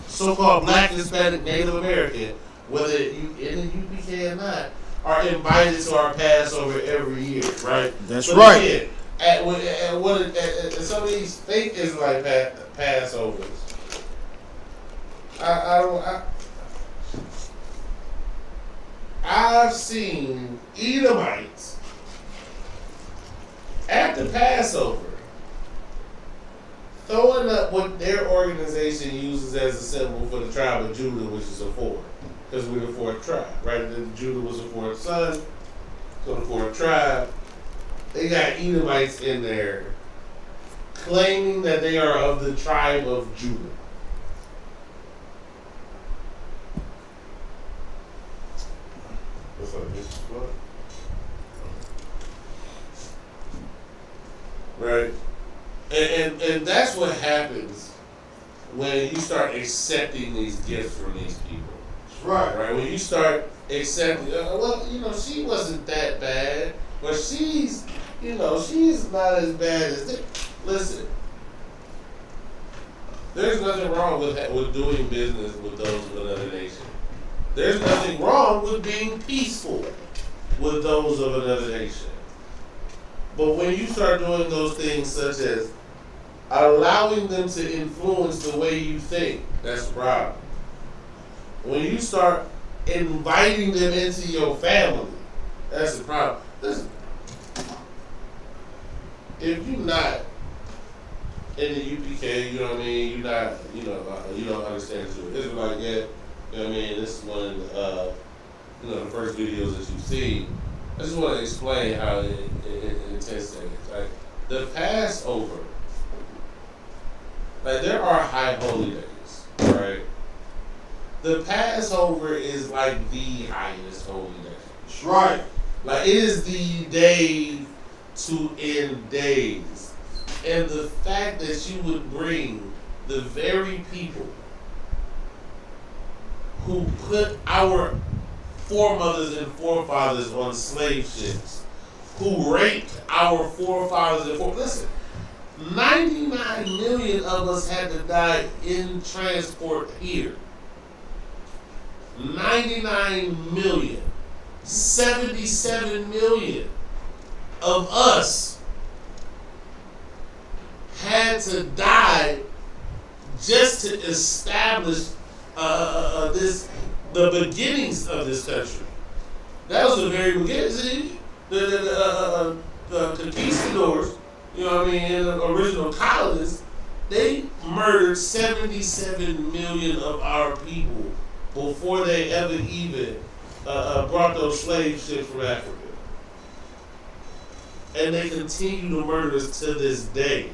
so-called Black, Hispanic, Native American, whether you in the UPK or not, are invited to our Passover every year, right? That's right. Again, at some of these fake Israelite Passovers, I've seen Edomites at the Passover throwing up what their organization uses as a symbol for the tribe of Judah, which is a 4. Because we're the 4th tribe, right? And Judah was the 4th son, so the 4th tribe. They got Edomites in there claiming that they are of the tribe of Judah. What's up, Mr. Floyd? Right? And that's what happens when you start accepting these gifts from these people. That's right. Right? When you start accepting, she wasn't that bad, but she's not as bad as this. Listen, there's nothing wrong with doing business with those of another nation. There's nothing wrong with being peaceful with those of another nation. But when you start doing those things such as allowing them to influence the way you think, that's the problem. When you start inviting them into your family, that's the problem. Listen, if you're not in the UPK, you know what I mean, you're not, you don't understand it. It's like, yeah, you know what I mean, this is one of the, the first videos that you've seen. I just want to explain how it intense that is. Like, the Passover, like, there are high holy days, right? The Passover is like the highest holy day. That's right. Like, it is the day to end days. And the fact that you would bring the very people who put our foremothers and forefathers on slave ships, who raped our forefathers and forefathers. Listen, 99 million of us had to die in transport here. 99 million. 77 million of us had to die just to establish the beginnings of this country. That was the very beginning. See, the conquistadors, you know what I mean, and the original colonists, they murdered 77 million of our people before they ever even brought those slave ships from Africa. And they continue to murder us to this day.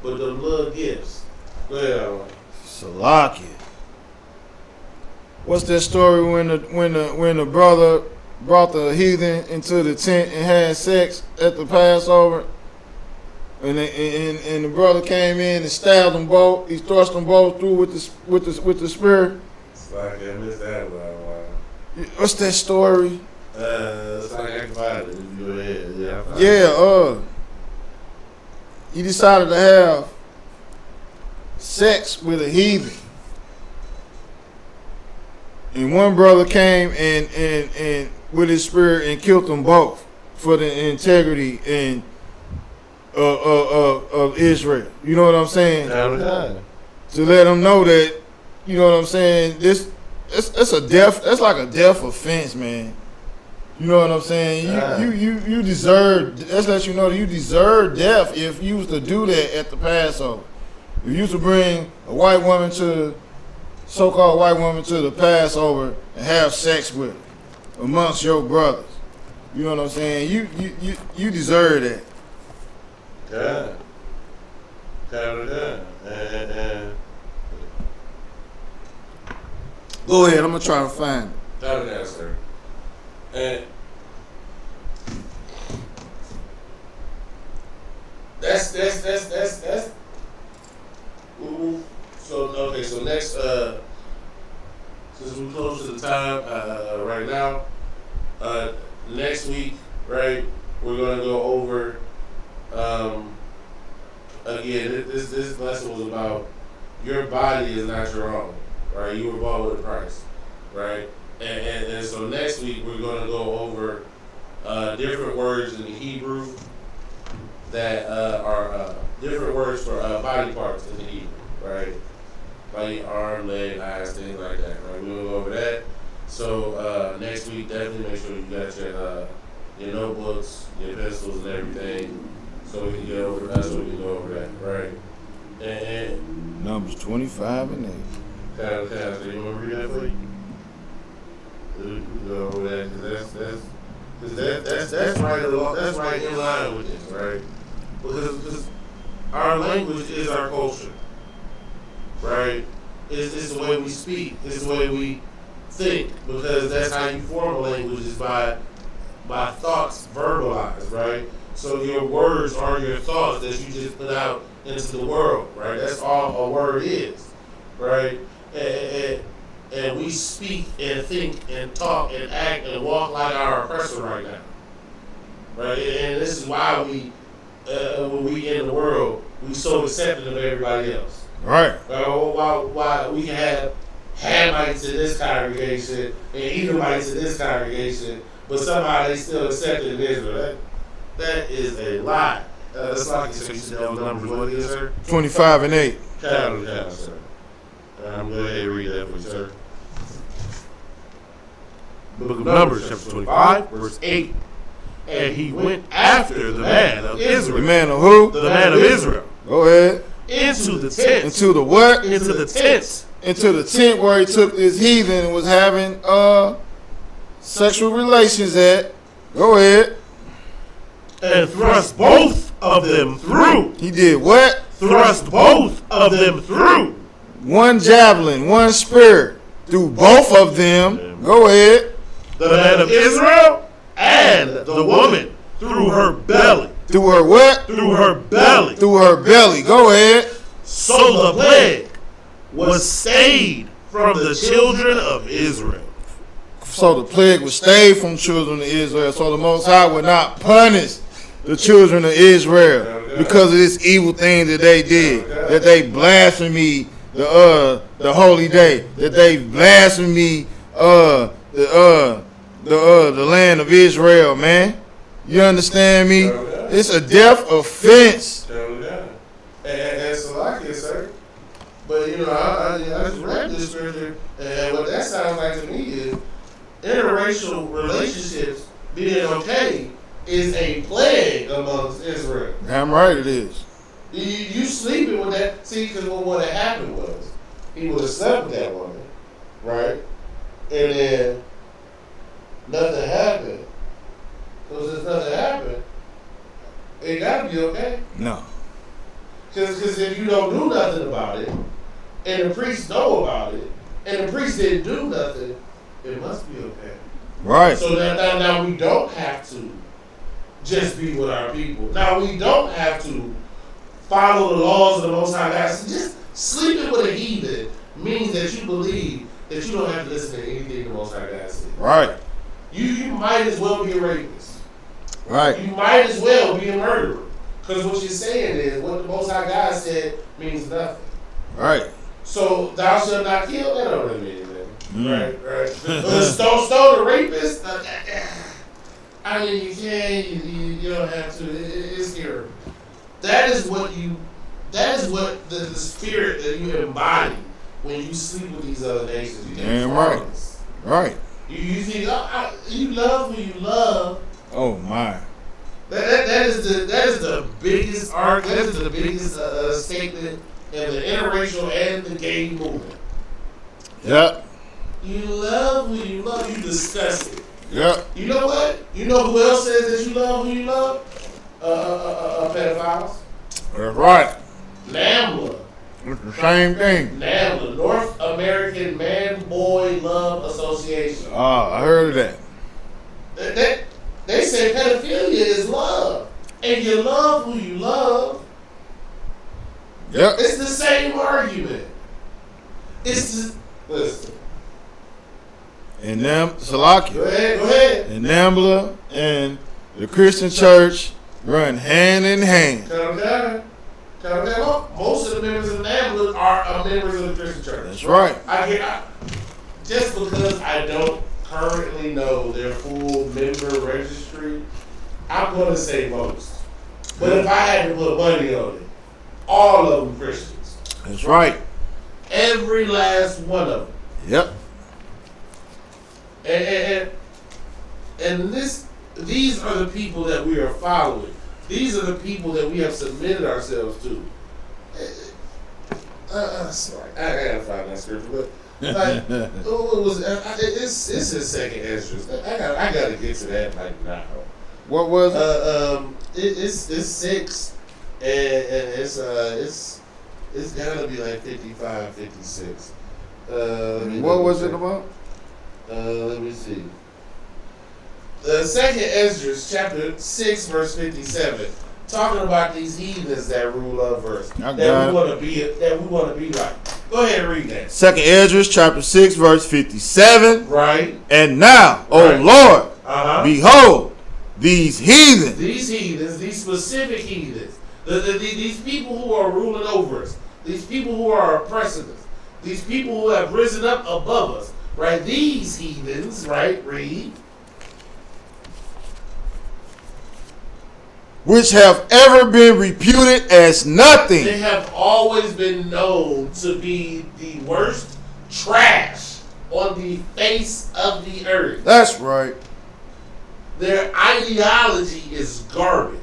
But the blood gifts. Go ahead, Alan. Salakia. What's that story when the brother brought the heathen into the tent and had sex at the Passover? And the brother came in and stabbed them both. He thrust them both through with the spear. Like I missed that one. What's that story? It's like I can find it. If you go ahead, he decided to have sex with a heathen, and one brother came and with his spear and killed them both for the integrity and of Israel. You know what I'm saying? To let them know that, you know what I'm saying. It's a death. That's like a death offense, man. You know what I'm saying? You deserve. Let's let you know that you deserve death if you was to do that at the Passover. If you used to bring a white woman so-called white woman to the Passover and have sex with her amongst your brothers, you know what I'm saying? You deserve that. Go ahead. I'm gonna try to find it. Sir. And that's so next since we're close to the time right now, next week, right, we're gonna go over again, this lesson was about your body is not your own, right? You were bought with a price, right? And so next week we're going to go over different words in the Hebrew that are different words for body parts in the Hebrew, right? Like arm, leg, eyes, things like that, right? We're going to go over that. So next week, definitely make sure you got your notebooks, your pencils, and everything, so we can get over that. So we can go over that, right? And Numbers 25 and 8. So you want to read that for you? Go over that because that's right along, that's right in line with this, right? Because our language is our culture, right? It's the way we speak, it's the way we think, because that's how you form a language, is by thoughts verbalized, right? So your words are your thoughts that you just put out into the world, right? That's all a word is, right? And we speak and think and talk and act and walk like our oppressor right now, right? And this is why when we in the world, we so accepting of everybody else, right? Why we can have Hamites in this congregation and Edomites in this congregation, but somehow they still accepted in Israel. That is a lie. That's like you said those numbers. What is, sir? 25 and 8. Down, sir. I'm going to go ahead and read that for you, sir. The book of Numbers, chapter 25, verse 8. And he went after the man of Israel. The man of who? The man of Israel. Go ahead. Into the tent. Into the what? Into the tents. Into the tent where he took this heathen and was having sexual relations at. Go ahead. And thrust both of them through. He did what? Thrust both of them through. One javelin, one spear through both of them. Go ahead. The man of Israel and the woman through her belly. Through her what? Through her belly. Through her belly. Go ahead. So the plague was stayed from the children of Israel. So the plague was stayed from children of Israel. So the Most High would not punish the children of Israel because of this evil thing that they did. That they blasphemed the holy day. That they blasphemed the land of Israel, man. You understand me? It's a death offense. And But you know, I just read this scripture, and what that sounds like to me is interracial relationships being okay is a plague amongst Israel. Damn right it is. You sleeping with that? See, because what had happened was he would have slept with that woman, right? And then nothing happened. So since nothing happened, it got to be okay. No. Because if you don't do nothing about it, and the priest know about it, and the priest didn't do nothing, it must be okay. Right. So now we don't have to just be with our people. Now we don't have to follow the laws of the Most High God. Just sleeping with a heathen means that you believe that you don't have to listen to anything the Most High God says. Right. You might as well be a rapist. Right. You might as well be a murderer. Because what you're saying is what the Most High God said means nothing. Right. So thou shalt not kill. That don't really mean anything. Right. Stone the rapist. I mean, you can't. You don't have to. It's here. That is what the spirit that you embody when you sleep with these other nations. You damn right. Right. You think you love who you love. Oh my. That is the biggest art. That is the biggest statement in the interracial and the gay movement. Yep. You love who you love. You discuss it. Yep. You know what? You know who else says that you love who you love? Pedophiles. That's right. NAMBLA. It's the same thing. NAMBLA, North American Man-Boy Love Association. Oh, I heard of that. They say pedophilia is love. And you love who you love. Yep. It's the same argument. Listen. And Salakia. Go ahead. And NAMBLA and the Christian church run hand in hand. Calm down. Most of the members of NAMBLA are members of the Christian church. That's right. Just because I don't currently know their full member registry, I'm going to say most. But if I had to put money on it, all of them Christians. That's right. Every last one of them. Yep. And these are the people that we are following. These are the people that we have submitted ourselves to. Sorry, I gotta find that scripture, but like, it's his second Esdras. I gotta get to that like now. What was it? It's 6, and it's gotta be like 55, 56. What was it about? Let me see. The second Esdras, chapter 6, verse 57, talking about these heathens that rule over us, that we want to be like. Go ahead and read that. Second Esdras, chapter 6, verse 57. Right. And now, O Lord, behold, these heathens. These specific heathens, these people who are ruling over us, these people who are oppressing us, these people who have risen up above us, right? These heathens, right? Read. Which have ever been reputed as nothing. They have always been known to be the worst trash on the face of the earth. That's right. Their ideology is garbage.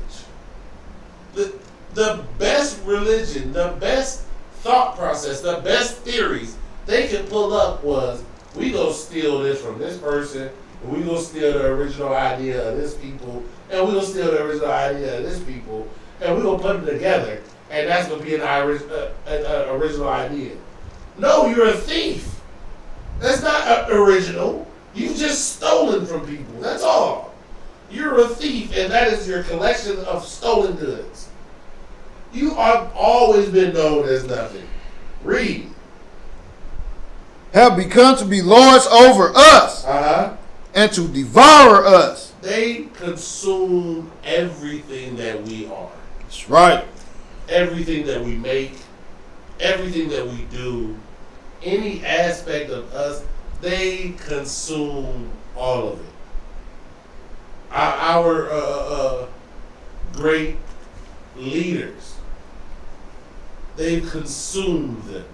The best religion, the best thought process, the best theories they could pull up was, we gonna steal this from this person, and we gonna steal the original idea of this people, and we gonna steal the original idea of this people, and we gonna put them together, and that's gonna be an original idea. No, you're a thief. That's not original. You've just stolen from people. That's all. You're a thief, and that is your collection of stolen goods. You have always been known as nothing. Read. Have become to be lords over us, and to devour us. They consume everything that we are. That's right. Everything that we make, everything that we do, any aspect of us, they consume all of it. Our great leaders, they've consumed them.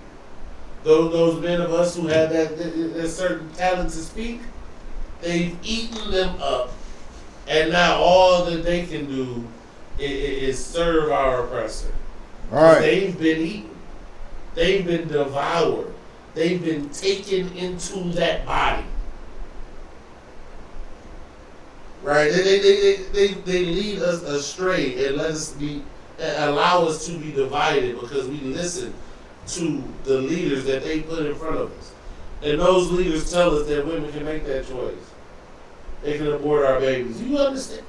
those men of us who had that certain talent to speak, they've eaten them up, and now all that they can do is serve our oppressor. Right. They've been eaten. They've been devoured. They've been taken into that body. Right? They lead us astray and allow us to be divided because we listen to the leaders that they put in front of us. And those leaders tell us that women can make that choice. They can abort our babies. You understand?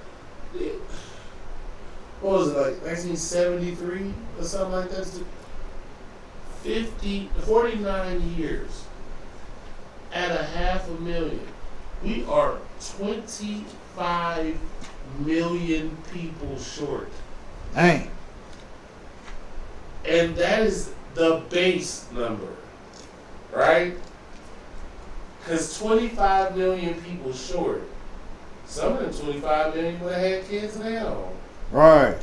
What was it, like 1973 or something like that? 49 years at 500,000. We are 25 million people short. Dang. And that is the base number, right? Because 25 million people short. Some of them 25 million would have had kids now. Right.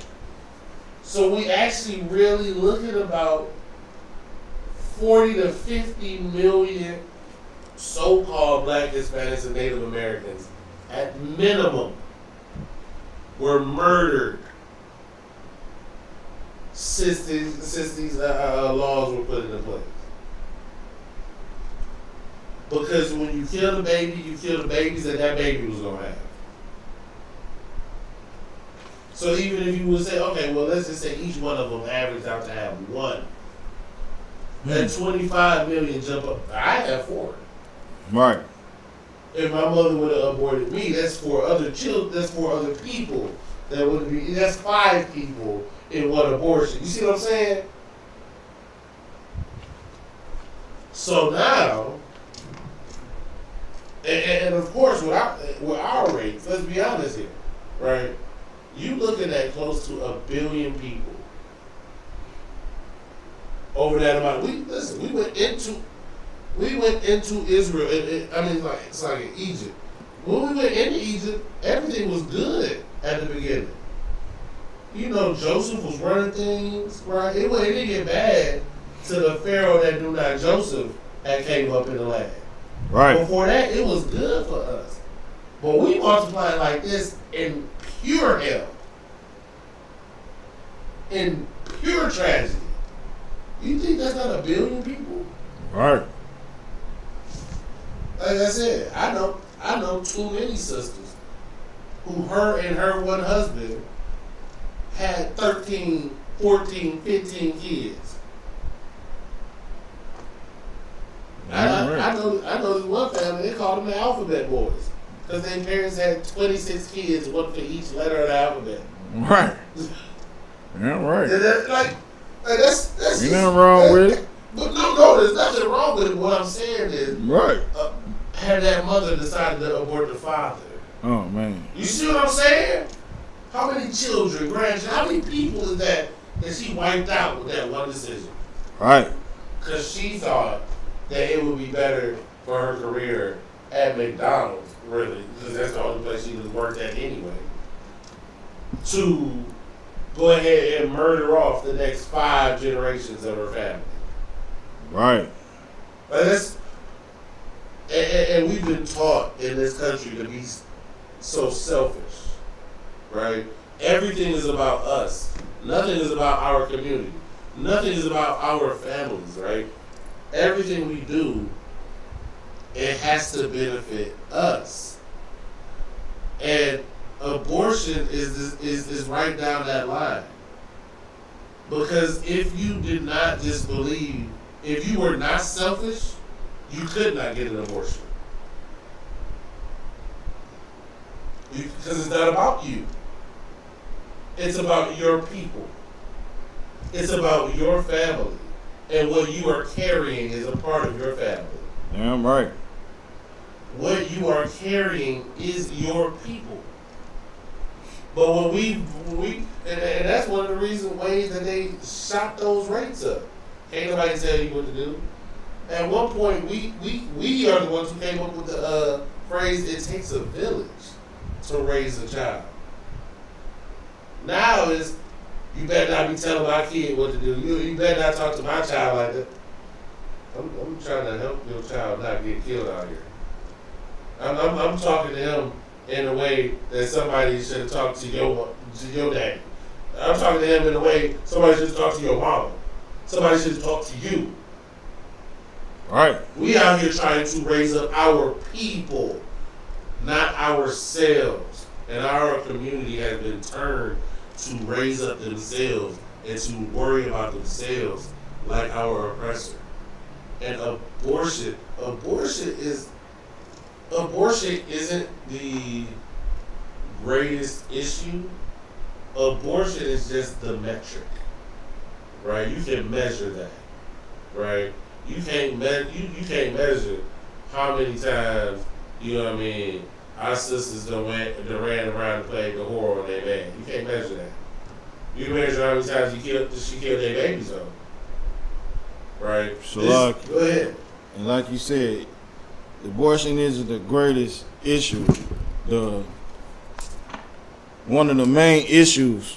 So we actually really look at about 40 to 50 million so-called Black, Hispanics, and Native Americans, at minimum, were murdered since these laws were put into place. Because when you kill the baby, you kill the babies that baby was going to have. So even if you would say, okay, well, let's just say each one of them averaged out to have one. That 25 million jump up. I have 4. Right. If my mother would have aborted me, that's 4 other children. That's 4 other people. That would be. That's 5 people in one abortion. You see what I'm saying? So now, and of course, with our rates, let's be honest here, right? You looking at close to 1 billion people. Over that amount. We went into Israel. It's like in Egypt. When we went into Egypt, everything was good at the beginning. You know, Joseph was running things, right? It didn't get bad to the Pharaoh that knew not Joseph had came up in the land. Right. Before that, it was good for us. But we multiplied like this in pure hell. In pure tragedy. You think that's not 1 billion people? Right. Like I said, I know too many sisters who her and her one husband had 13, 14, 15 kids. I know this one family, they called them the alphabet boys. Because their parents had 26 kids, one for each letter of the alphabet. Right. Yeah, right. That's ain't nothing wrong with it. But no, there's nothing wrong with it. What I'm saying is, right. Had that mother decided to abort the father. Oh man. You see what I'm saying? How many children, grandchildren, how many people is that she wiped out with that one decision? Right. Because she thought that it would be better for her career at McDonald's, really, because that's the only place she was worked at anyway, to go ahead and murder off the next 5 generations of her family. Right. But and we've been taught in this country to be so selfish, right? Everything is about us. Nothing is about our community. Nothing is about our families, right? Everything we do, it has to benefit us. And abortion is right down that line. Because if you did not just believe, if you were not selfish, you could not get an abortion. Because it's not about you. It's about your people. It's about your family. And what you are carrying is a part of your family. Damn right. What you are carrying is your people. But when we and that's one of the ways that they shot those rates up. Ain't nobody tell you what to do. At one point, we are the ones who came up with the phrase, it takes a village to raise a child. Now is, you better not be telling my kid what to do. You better not talk to my child like that. I'm trying to help your child not get killed out here. I'm talking to him in a way that somebody should have talked to your daddy. I'm talking to him in a way somebody should have talked to your mama. Somebody should have talked to you. All right. We out here trying to raise up our people, not ourselves. And our community has been turned to raise up themselves and to worry about themselves like our oppressor. And abortion isn't the greatest issue. Abortion is just the metric, right? You can measure that, right? You can't measure how many times, you know what I mean, our sisters done ran around and played the whore on their man. You can't measure that. You can measure how many times she killed their babies on, right? So go ahead. And like you said, abortion isn't the greatest issue. One of the main issues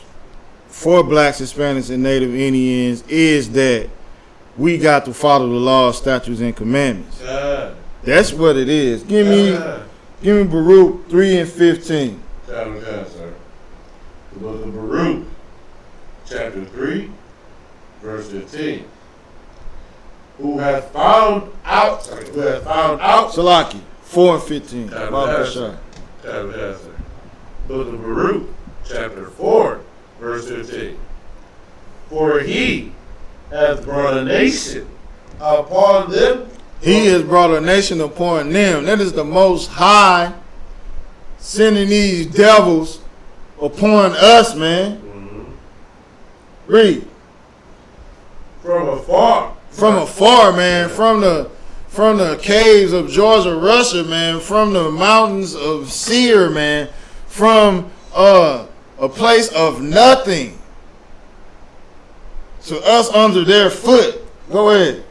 for blacks, Hispanics, and Native Indians is that we got to follow the laws, statutes, and commandments. That's what it is. Give me Baruch 3 and 15. Sir. The book of Baruch, chapter 3, verse 15. Who hath found out Salaki 4 and 15. Book of Baruch, chapter 4, verse 15. For he hath brought a nation upon them. He has brought a nation upon them. That is the Most High sending these devils upon us, man. Mm-hmm. Read. From afar. From afar, man. From the caves of Georgia, Russia, man. From the mountains of Seir, man. From a place of nothing to us under their foot. Go ahead.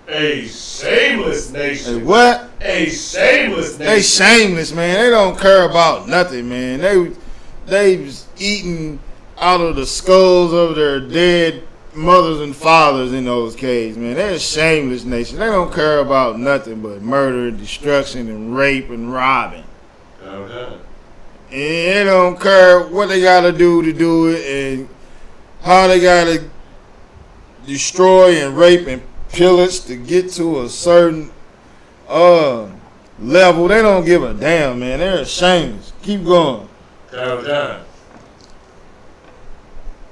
A shameless nation. A what? A shameless nation. They shameless, man. They don't care about nothing, man. They eating out of the skulls of their dead mothers and fathers in those caves, man. They're a shameless nation. They don't care about nothing but murder, destruction, and rape and robbing. Okay. And they don't care what they gotta do it and how they gotta destroy and rape and pillage to get to a certain level. They don't give a damn, man. They're shameless. Keep going. Okay.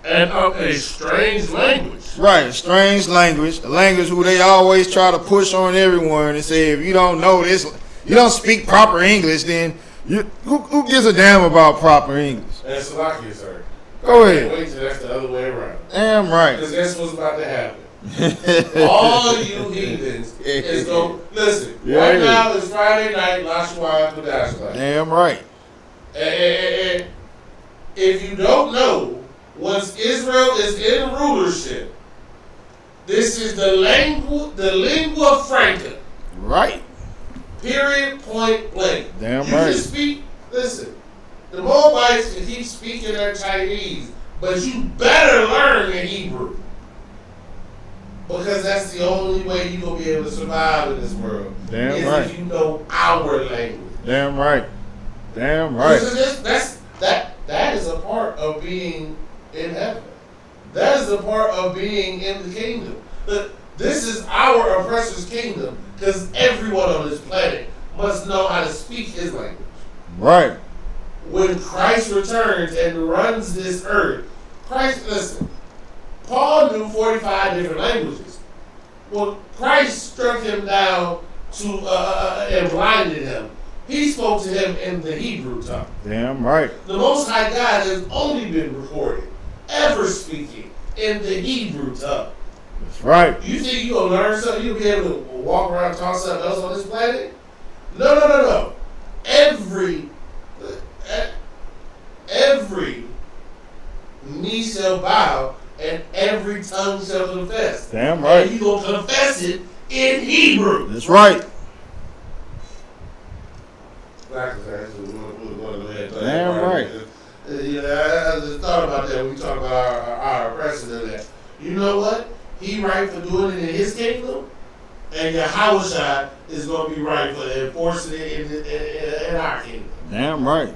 And of a strange language. Right, a strange language. A language who they always try to push on everyone and say, if you don't know this, you don't speak proper English, then who gives a damn about proper English? That's Salakia, sir. Go ahead. Wait till that's the other way around. Damn right. Because that's what's about to happen. All you heathens is going, listen, right now is Friday night, Lashawan, Qadash night. Damn right. And if you don't know, once Israel is in rulership, this is the lingua franca. Right. Period, point blank. Damn you right. You can speak, listen, the Moabites can keep speaking their Chinese, but you better learn the Hebrew. Because that's the only way you're going to be able to survive in this world. Damn right. If you know our language. Damn right. Damn right. That is a part of being in heaven. That is a part of being in the kingdom. This is our oppressor's kingdom because everyone on this planet must know how to speak his language. Right. When Christ returns and runs this earth, listen, Paul knew 45 different languages. Well, Christ struck him down and blinded him. He spoke to him in the Hebrew tongue. Damn right. The Most High God has only been recorded ever speaking in the Hebrew tongue. That's right. You think you're going to learn something? You'll be able to walk around and talk something else on this planet? No. Every knee shall bow and every tongue shall confess. Damn right. And you're going to confess it in Hebrew. That's right. Damn right. I just thought about that when we talk about our oppressors and that. You know what? he right for doing it in his kingdom, and Yahushua is going to be right for enforcing it in our kingdom. Damn right.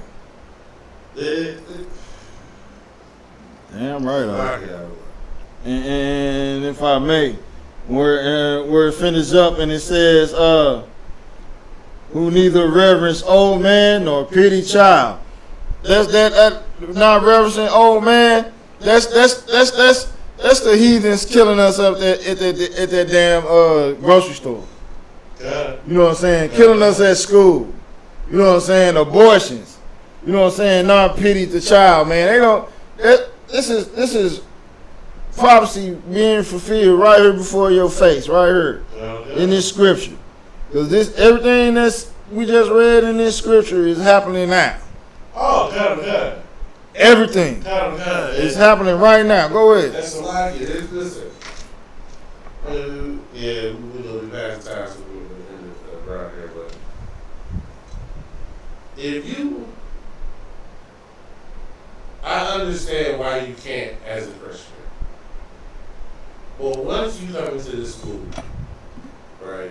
Damn right. And if I may, where it finishes up and it says, who neither reverence old man nor pity child. That's that not reverencing old man. That's the heathens killing us up there at that damn grocery store. You know what I'm saying? Killing us at school. You know what I'm saying? Abortions. You know what I'm saying? Not pity the child, man. They don't. This is prophecy being fulfilled right here before your face, right here in this scripture. Because everything that's we just read in this scripture is happening now. Oh, God. Everything is happening right now. Go ahead. That's a lot. Listen. Yeah, we know the last time so we were in the around here, but I understand why you can't as a Christian. But once you come into this school, right,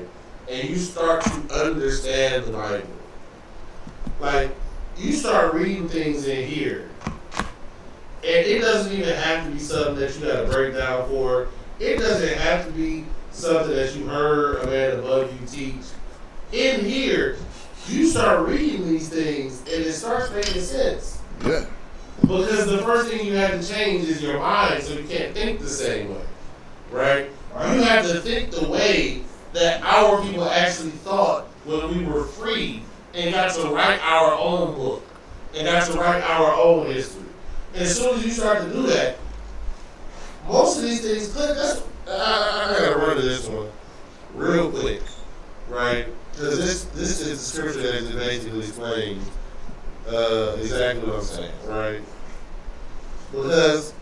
and you start to understand the Bible, like, you start reading things in here, and it doesn't even have to be something that you got to break down for. It doesn't have to be something that you heard a man above you teach. In here, you start reading these things, and it starts making sense. Yeah. Because the first thing you have to change is your mind, so you can't think the same way, right? You have to think the way that our people actually thought when we were free and got to write our own book and got to write our own history. And as soon as you start to do that, most of these things click. I gotta run to this one real quick, right? Because this is the scripture that just basically explains exactly what I'm saying, right? Because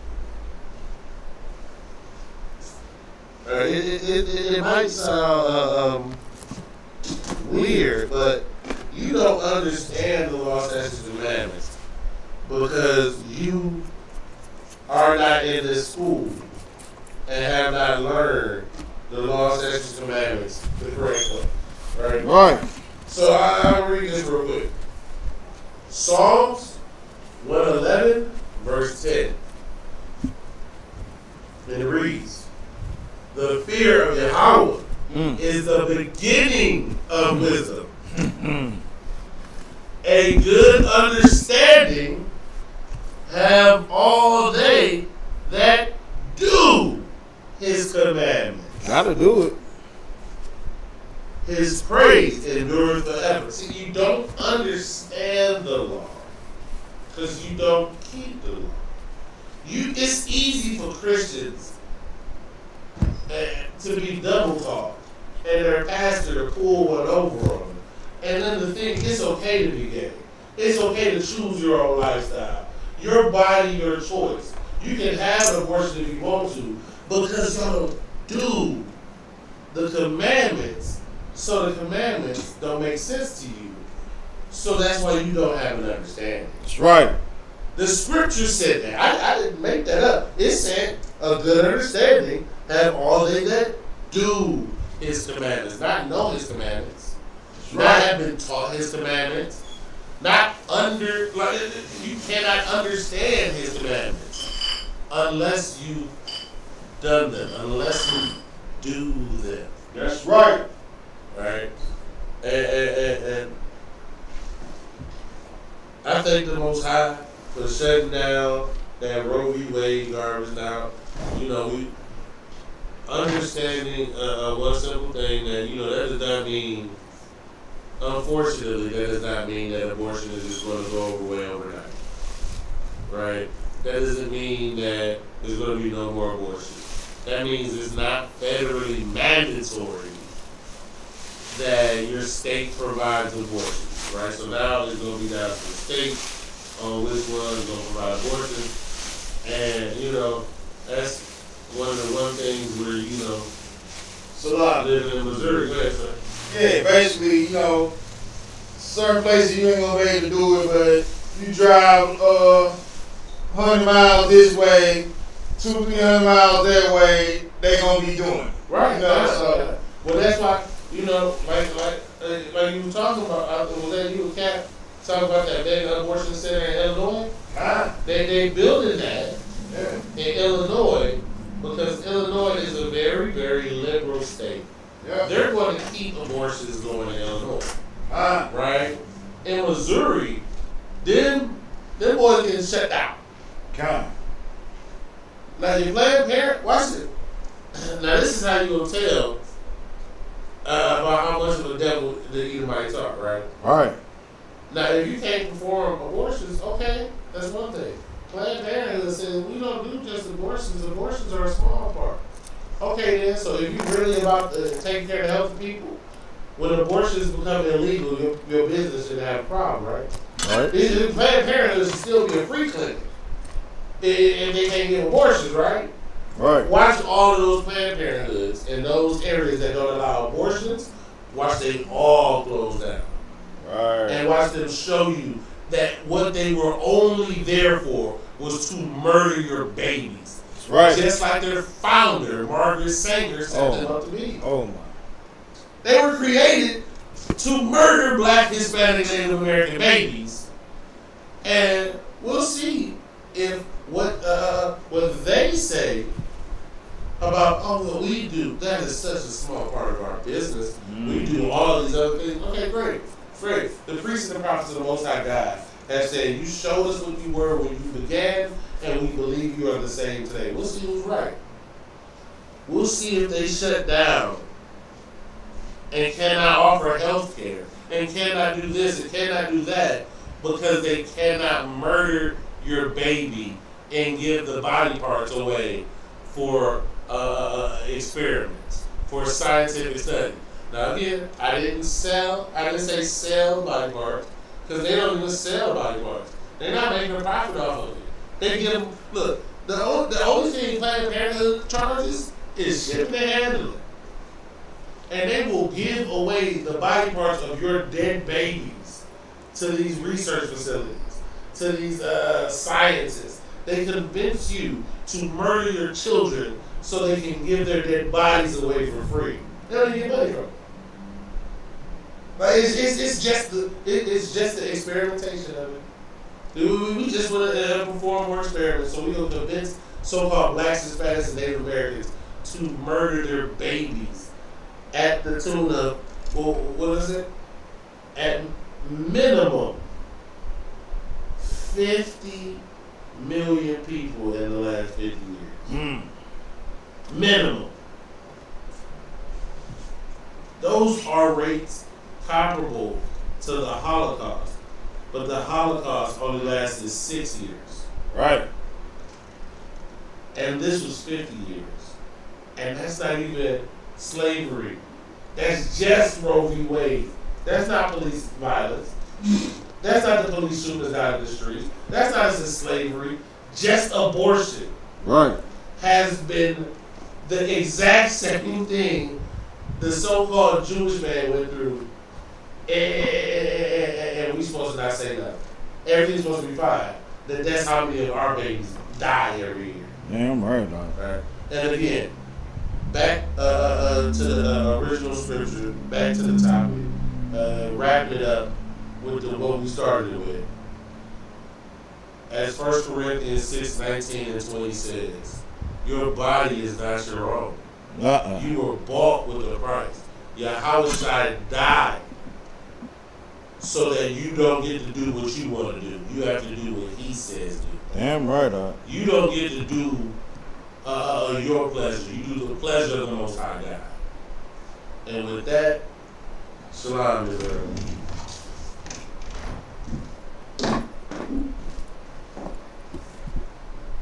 it might sound weird, but you don't understand the law, statutes, and commandments because you are not in this school and have not learned the law, statutes, and commandments the correct way, right? Right. So I'll read this real quick. Psalms 111, verse 10. And it reads, the fear of Yahweh is the beginning of wisdom. A good understanding have all they that do his commandments. Gotta do it. His praise endures forever. See, you don't understand the law because you don't keep the law. It's easy for Christians to be double talked and their pastor to pull one over on them. And then to think it's okay to be gay. It's okay to choose your own lifestyle. Your body, your choice. You can have an abortion if you want to, because y'all don't do the commandments. So the commandments don't make sense to you. So that's why you don't have an understanding. That's right. The scripture said that. I didn't make that up. It said a good understanding have all they that do his commandments. Not know his commandments. Not have been taught his commandments. You cannot understand his commandments unless you've done them, unless you do them. That's right. Right? And I thank the Most High for shutting down that Roe v. Wade garbage now. You know, we understanding one simple thing that, that does not mean, unfortunately, that does not mean that abortion is just going to go away overnight. Right? That doesn't mean that there's going to be no more abortion. That means it's not federally mandatory that your state provides abortion. Right? So now it's going to be down to the state on which one is going to provide abortion. And, that's one of the things where, so living in Missouri, yeah, basically, certain places you ain't gonna be able to do it, but you drive 100 miles this way, 200-300 miles that way, they gonna be doing. Right. You know, so well, that's why, you know, like you were talking about, was that you and Kat talking about that big abortion center in Illinois? They building that in Illinois because Illinois is a very, very liberal state. They're going to keep abortions going in Illinois. Right? In Missouri, them boys getting shut down. Now, your Planned Parenthood, watch it. Now, this is how you gonna tell about how much of a devil the Edomites are, right? Right. Now, if you can't perform abortions, okay, that's one thing. Planned Parenthood says we don't do just abortions. Abortions are a small part. Okay, then. So if you're really about taking care of the health of people, when abortions become illegal, your business should have a problem, right? Right. Planned Parenthood should still be a free clinic if they can't get abortions, right? Right. Watch all of those Planned Parenthoods in those areas that don't allow abortions. Watch they all close down. Right. And watch them show you that what they were only there for was to murder your babies. Right. Just like their founder, Margaret Sanger, set them up to be. Oh my. They were created to murder Black, Hispanic, Native American babies. And we'll see if what they say about, oh, what we do, that is such a small part of our business. We do all these other things. Okay, great. The priests and the prophets of the Most High God have said, you showed us what you were when you began, and we believe you are the same today. We'll see who's right. We'll see if they shut down and cannot offer health care and cannot do this and cannot do that because they cannot murder your baby and give the body parts away for experiments, for scientific study. Now again, I didn't say sell body parts, because they don't even sell body parts. They're not making a profit off of it. They give them, look, the only thing Planned Parenthood charges is shipping and handling. And they will give away the body parts of your dead babies to these research facilities, to these scientists. They convince you to murder your children so they can give their dead bodies away for free. They don't even get money from it. Like it's just the experimentation of it. We just want to perform more experiments, so we're going to convince so-called Blacks, Hispanics, and Native Americans to murder their babies at the tune of, well, what is it? At minimum 50 million people in the last 50 years. Minimum. Those are rates comparable to the Holocaust, but the Holocaust only lasted 6 years. Right. And this was 50 years. And that's not even slavery. That's just Roe v. Wade. That's not police violence. That's not the police shooting us out of the streets. That's not just slavery. Just abortion. Right. Has been the exact same thing the so-called Jewish man went through, and we supposed to not say nothing. Everything's supposed to be fine. That's how many of our babies die every year. Yeah, I'm right on it. Right. And again, back to the original scripture, back to the topic, wrapping it up with what we started with. As 1 Corinthians 6:19 and 20 says, your body is not your own. You were bought with a price. Yahweh died so that you don't get to do what you want to do. You have to do what he says do. Damn right on. You don't get to do your pleasure. You do the pleasure of the Most High God. And with that, shalom, Israel.